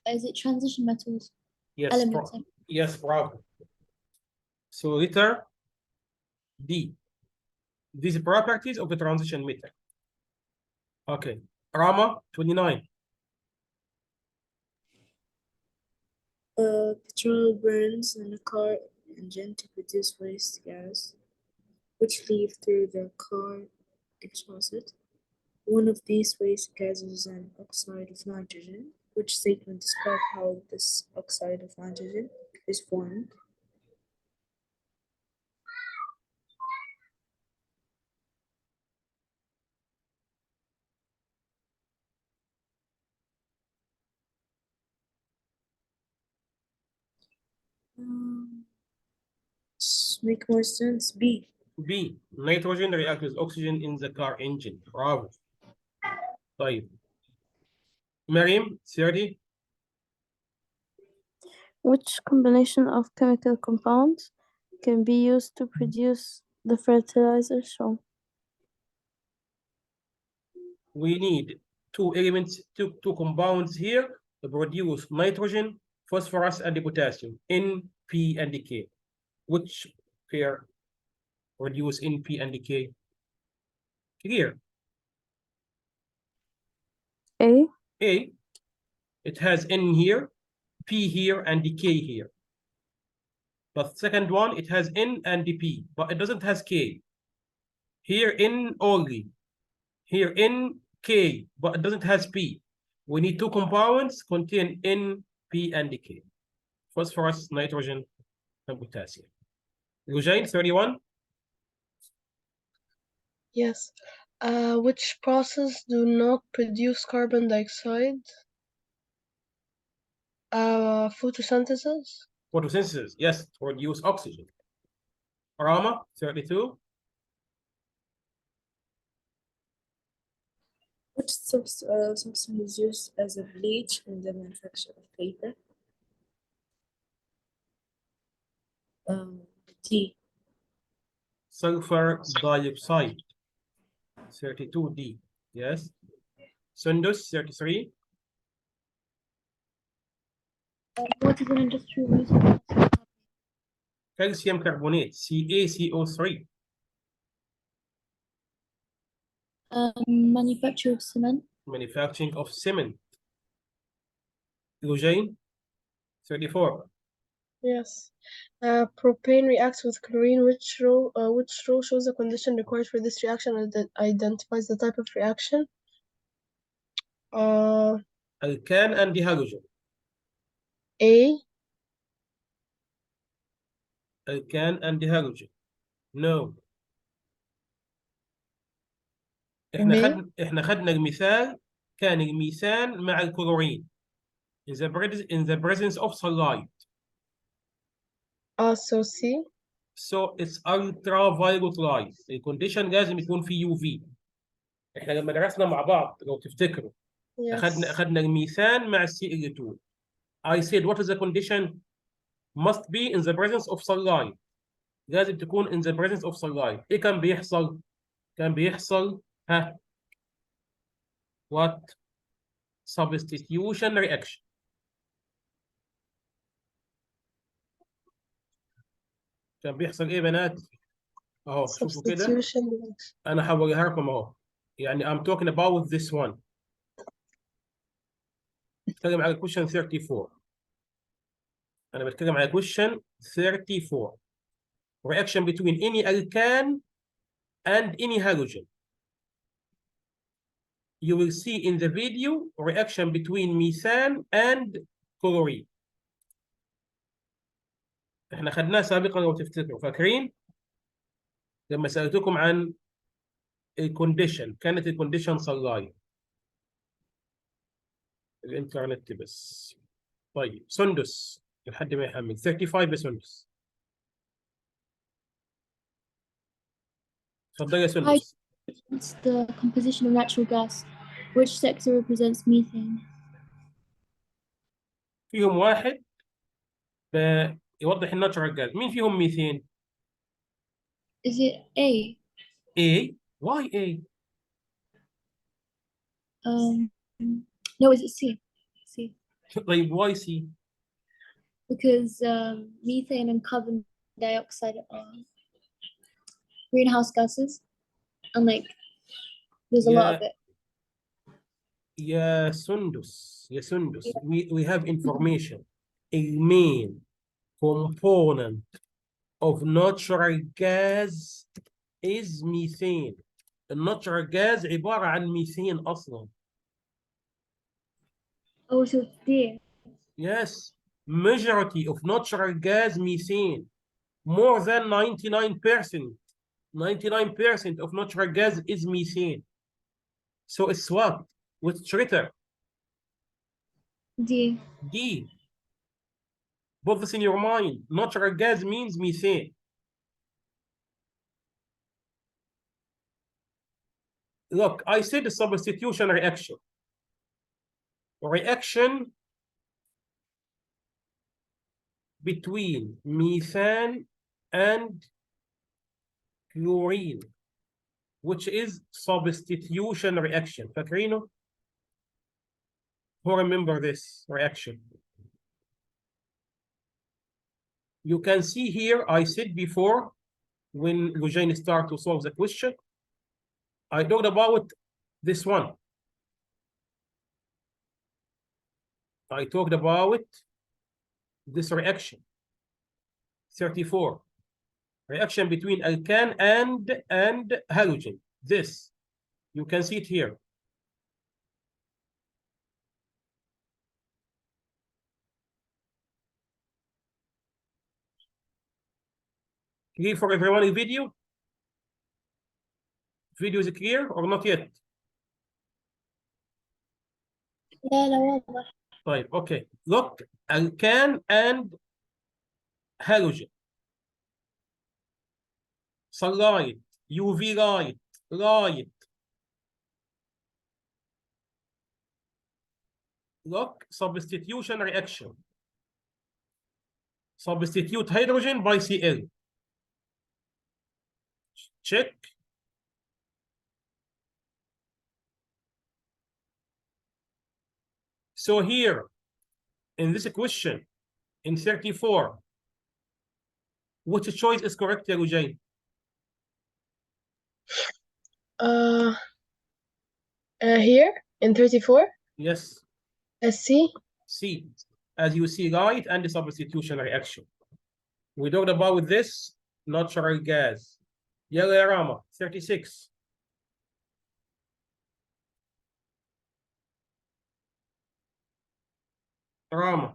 F: Is it transition metals?
A: Yes,
F: Elements.
A: yes, bravo. So letter D. These properties of the transition metal. Okay. Rama 29.
E: Petrol burns in a car engine to produce waste gas, which leave through the car exhaust. One of these waste gases is an oxide of nitrogen, Which statement describe how this oxide of nitrogen is formed? Make more sense. B.
A: B. Nitrogen reacts with oxygen in the car engine. برافو. طيب. مريم 30.
D: Which combination of chemical compounds can be used to produce the fertilizer shown?
A: We need two elements, two compounds here to produce nitrogen, phosphorus, and potassium, N, P, and K. Which pair produce N, P, and K? Clear.
D: A.
A: A. It has N here, P here, and K here. But second one, it has N and P, but it doesn't has K. Here N only. Here N, K, but it doesn't has P. We need two compounds contain N, P, and K. Phosphorus, nitrogen, and potassium. Eugene, 31.
C: Yes. Which process do not produce carbon dioxide? Photosynthesis.
A: Photosynthesis, yes, produce oxygen. Rama, 32.
E: Which substance is used as a bleach in the manufacture of paper? D.
A: Sulfur dioxide, 32D. Yes. Sundus, 33.
F: What is an industrial reason?
A: Calcium carbonate, CaCO3.
F: Manufacture of cement.
A: Manufacturing of cement. Eugene, 34.
C: Yes. Propane reacts with chlorine. Which row shows the condition required for this reaction and identifies the type of reaction?
A: Alkan and halogen.
C: A.
A: Alkan and halogen. No. احنا خدنا المثال، كان الميثان مع الكلورين in the presence of sunlight.
C: So C.
A: So it's ultraviolet light. الكونديشن لازم يكون في UV. احنا لما درسنا مع بعض لو تفتكروا اخذنا الميثان مع CL2. I said what is the condition? Must be in the presence of sunlight. لازم تكون in the presence of sunlight. ايه كان بيحصل؟ كان بيحصل what? Substitution reaction. كان بيحصل ايه بنات؟ اهو شوفوا كده انا هوريها لكم اهو. يعني I'm talking about this one. بتكلم على question 34. انا بتكلم على question 34. Reaction between any alkane and any halogen. You will see in the video reaction between methane and chlorine. احنا خدناه سابقا لو تفتكروا، فاكرين؟ لما سألتكم عن الكونديشن، كانت الكونديشن sunlight. الانترنت بس. طيب سندس لحد ما يحمل 35 بسندس. تفضل يا سندس.
F: It's the composition of natural gas. Which sector represents methane?
A: فيهم واحد يوضح الناتشورال جاز. مين فيهم ميثين؟
F: Is it A?
A: A. Why A?
F: No, is it C? C.
A: طيب why C?
F: Because methane and carbon dioxide are greenhouse gases, and like there's a lot of it.
A: يا سندس we have information. A main component of natural gas is methane. الناتشورال جاز عبارة عن ميثين أصلا.
F: Oh, so it's D.
A: Yes, majority of natural gas methane, more than 99%. 99% of natural gas is methane. So it's what? Which letter?
F: D.
A: D. Put this in your mind. Natural gas means methane. Look, I said a substitution reaction. Reaction between methane and chlorine, which is substitution reaction. فاكرينه? Who remember this reaction? You can see here, I said before, when Eugene started to solve the question, I talked about this one. I talked about this reaction. 34. Reaction between alkane and halogen. This. You can see it here. Clear for everyone in video? Video is clear or not yet?
F: لا لا واضح.
A: طيب okay. Look, alkane and halogen. Sunlight, UV light. Look, substitution reaction. Substitute hydrogen by Cl. Check. So here, in this question, in 34, which choice is correct, Eugene?
C: Here in 34.
A: Yes.
C: C.
A: C. As you see, light and the substitution reaction. We talked about this natural gas. Yalla ya Rama, 36. Rama.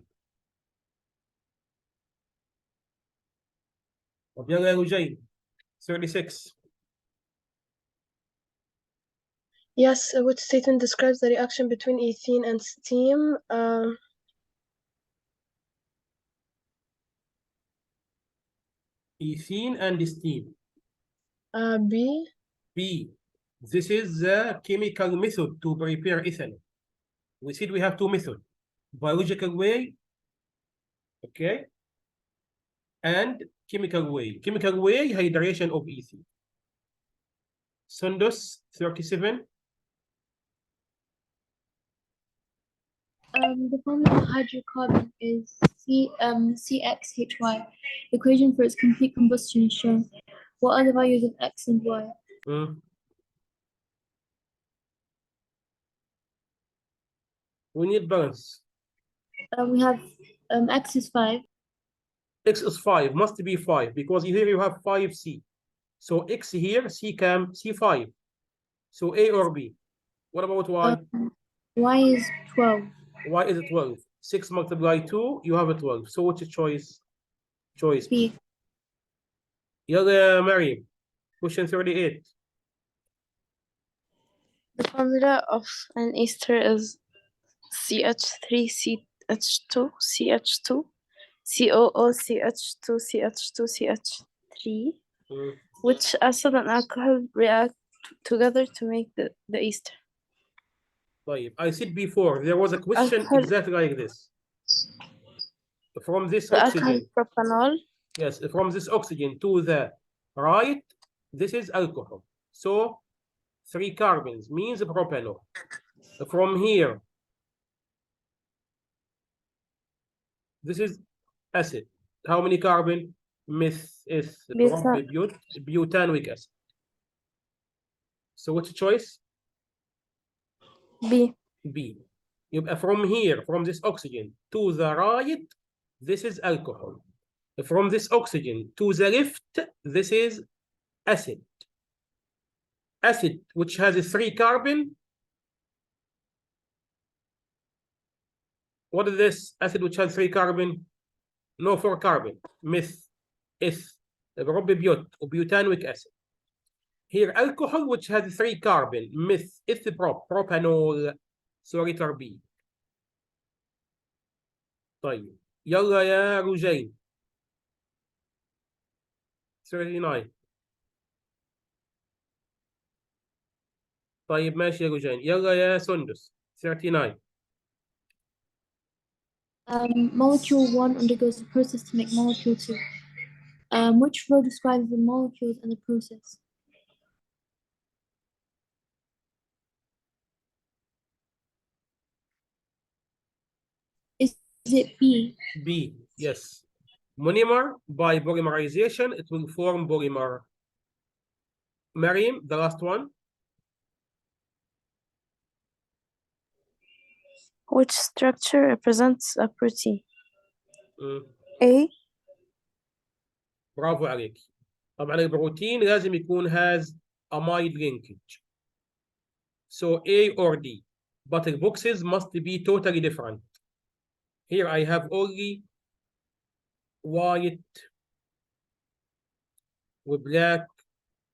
A: طب يلا يا Eugene, 36.
C: Yes, which statement describes the reaction between ethene and steam?
A: Ethene and steam.
C: B.
A: B. This is the chemical method to prepare ethanol. We said we have two methods. Biological way, okay, and chemical way. Chemical way, hydration of ethene. Sundus, 37.
F: The formula of hydrocarbon is CXHY. The equation for its complete combustion is shown. What are the values of X and Y?
A: We need balance.
F: We have X is 5.
A: X is 5, must be 5, because here you have 5C. So X here, C cam, C5. So A or B. What about Y?
F: Y is 12.
A: Y is 12. 6 multiplied 2, you have a 12. So what's your choice? Choice
F: B.
A: Yalla, Mariam. Question 38.
D: The formula of an ester is CH3CH2 CH2 COOCH2CH2CH3, which acid and alcohol react together to make the ester.
A: طيب, I said before, there was a question
D: Alcohol.
A: exactly like this. From this
D: The
A: oxygen.
D: alcohol propanol.
A: Yes, from this oxygen to the right, this is alcohol. So 3 carbons means propanol. From here, this is acid. How many carbon? Butanoic acid. So what's the choice?
D: B.
A: B. يبقى from here, from this oxygen to the right, this is alcohol. From this oxygen to the left, this is acid. Acid, which has 3 carbon, What is this acid which has 3 carbon? No 4 carbon. Meth, eth, بيوت, وبيوتانوic acid. Here alcohol which has 3 carbon. Meth, eth, propanol. So letter B. طيب يلا يا رجين. 39. طيب ماشي يا رجين. يلا يا سندس. 39.
F: Molecule 1 undergoes a process to make molecule 2. Which row describes the molecules and the process? Is it B?
A: B, yes. Monomer, by polymerization, it will form polymer. Mariam, the last one.
E: Which structure represents a protein?
A: Mm.
E: A.
A: برافو عليك. طبعا البروتين لازم يكون has amide linkage. So A or D. But the boxes must be totally different. Here I have only white with black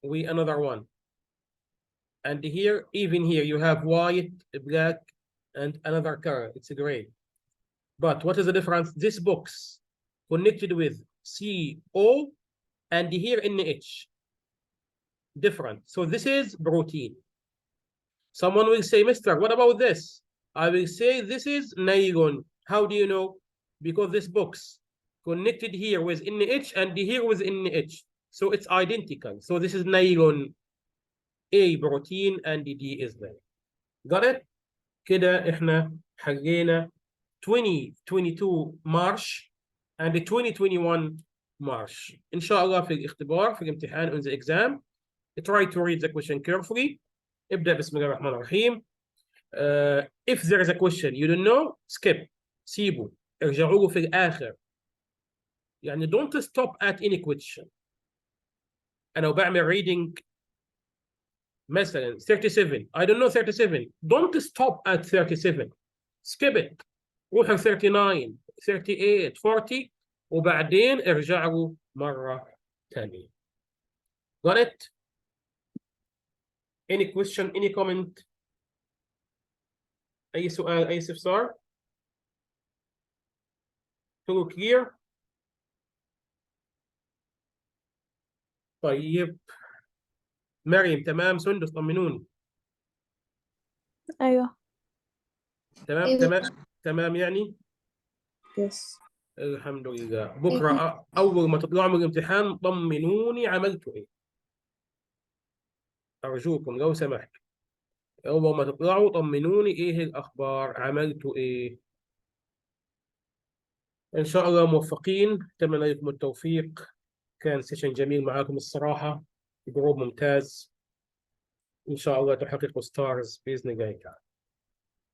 A: with another one. And here, even here, you have white, black, and another color. It's gray. But what is the difference? This box connected with CO and here NH. Different. So this is protein. Someone will say, Mister, what about this? I will say this is nylon. How do you know? Because this box connected here with NH and here with NH. So it's identical. So this is nylon. A protein and D is there. Got it? كده احنا حلينا 2022 مارش and 2021 مارش. إن شاء الله في الاختبار في الامتحان on the exam try to read the question carefully. ابدأ بسم الله الرحمن الرحيم. If there is a question you don't know skip. سيبه. ارجعوا له في الآخر. يعني don't stop at any question. أنا بعمل reading مثلا 37 I don't know 37 don't stop at 37 skip it روح 39 38 40 وبعدين ارجعوا مرة ثانية. Got it? Any question, any comment? أي سؤال أي استفسار؟ كله clear؟ طيب مريم تمام سندس طمنوني.
E: أيوه.
A: تمام تمام تمام يعني؟
E: Yes.
A: الحمد لله. بكرة أول ما تطلعوا من الامتحان طمنوني عملتوا إيه. أرجوكم لو سمحت أول ما تطلعوا طمنوني إيه الأخبار عملتوا إيه. إن شاء الله موفقين. أتمنى لكم التوفيق. كان سيشن جميل معاكم الصراحة. جروب ممتاز. إن شاء الله تحققوا ستارز بإذن الله تعالى.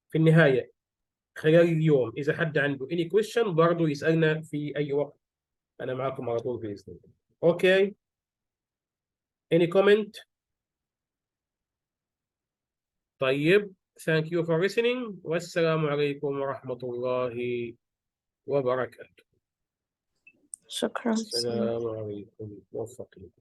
A: في النهاية خلال اليوم إذا حد عنده any question برضو يسألنا في أي وقت. أنا معاكم على طول بإذن الله. أوكي. Any comment? طيب. Thank you for listening. والسلام عليكم ورحمة الله وبركاته.
E: شكرا.
A: السلام عليكم. موفقين.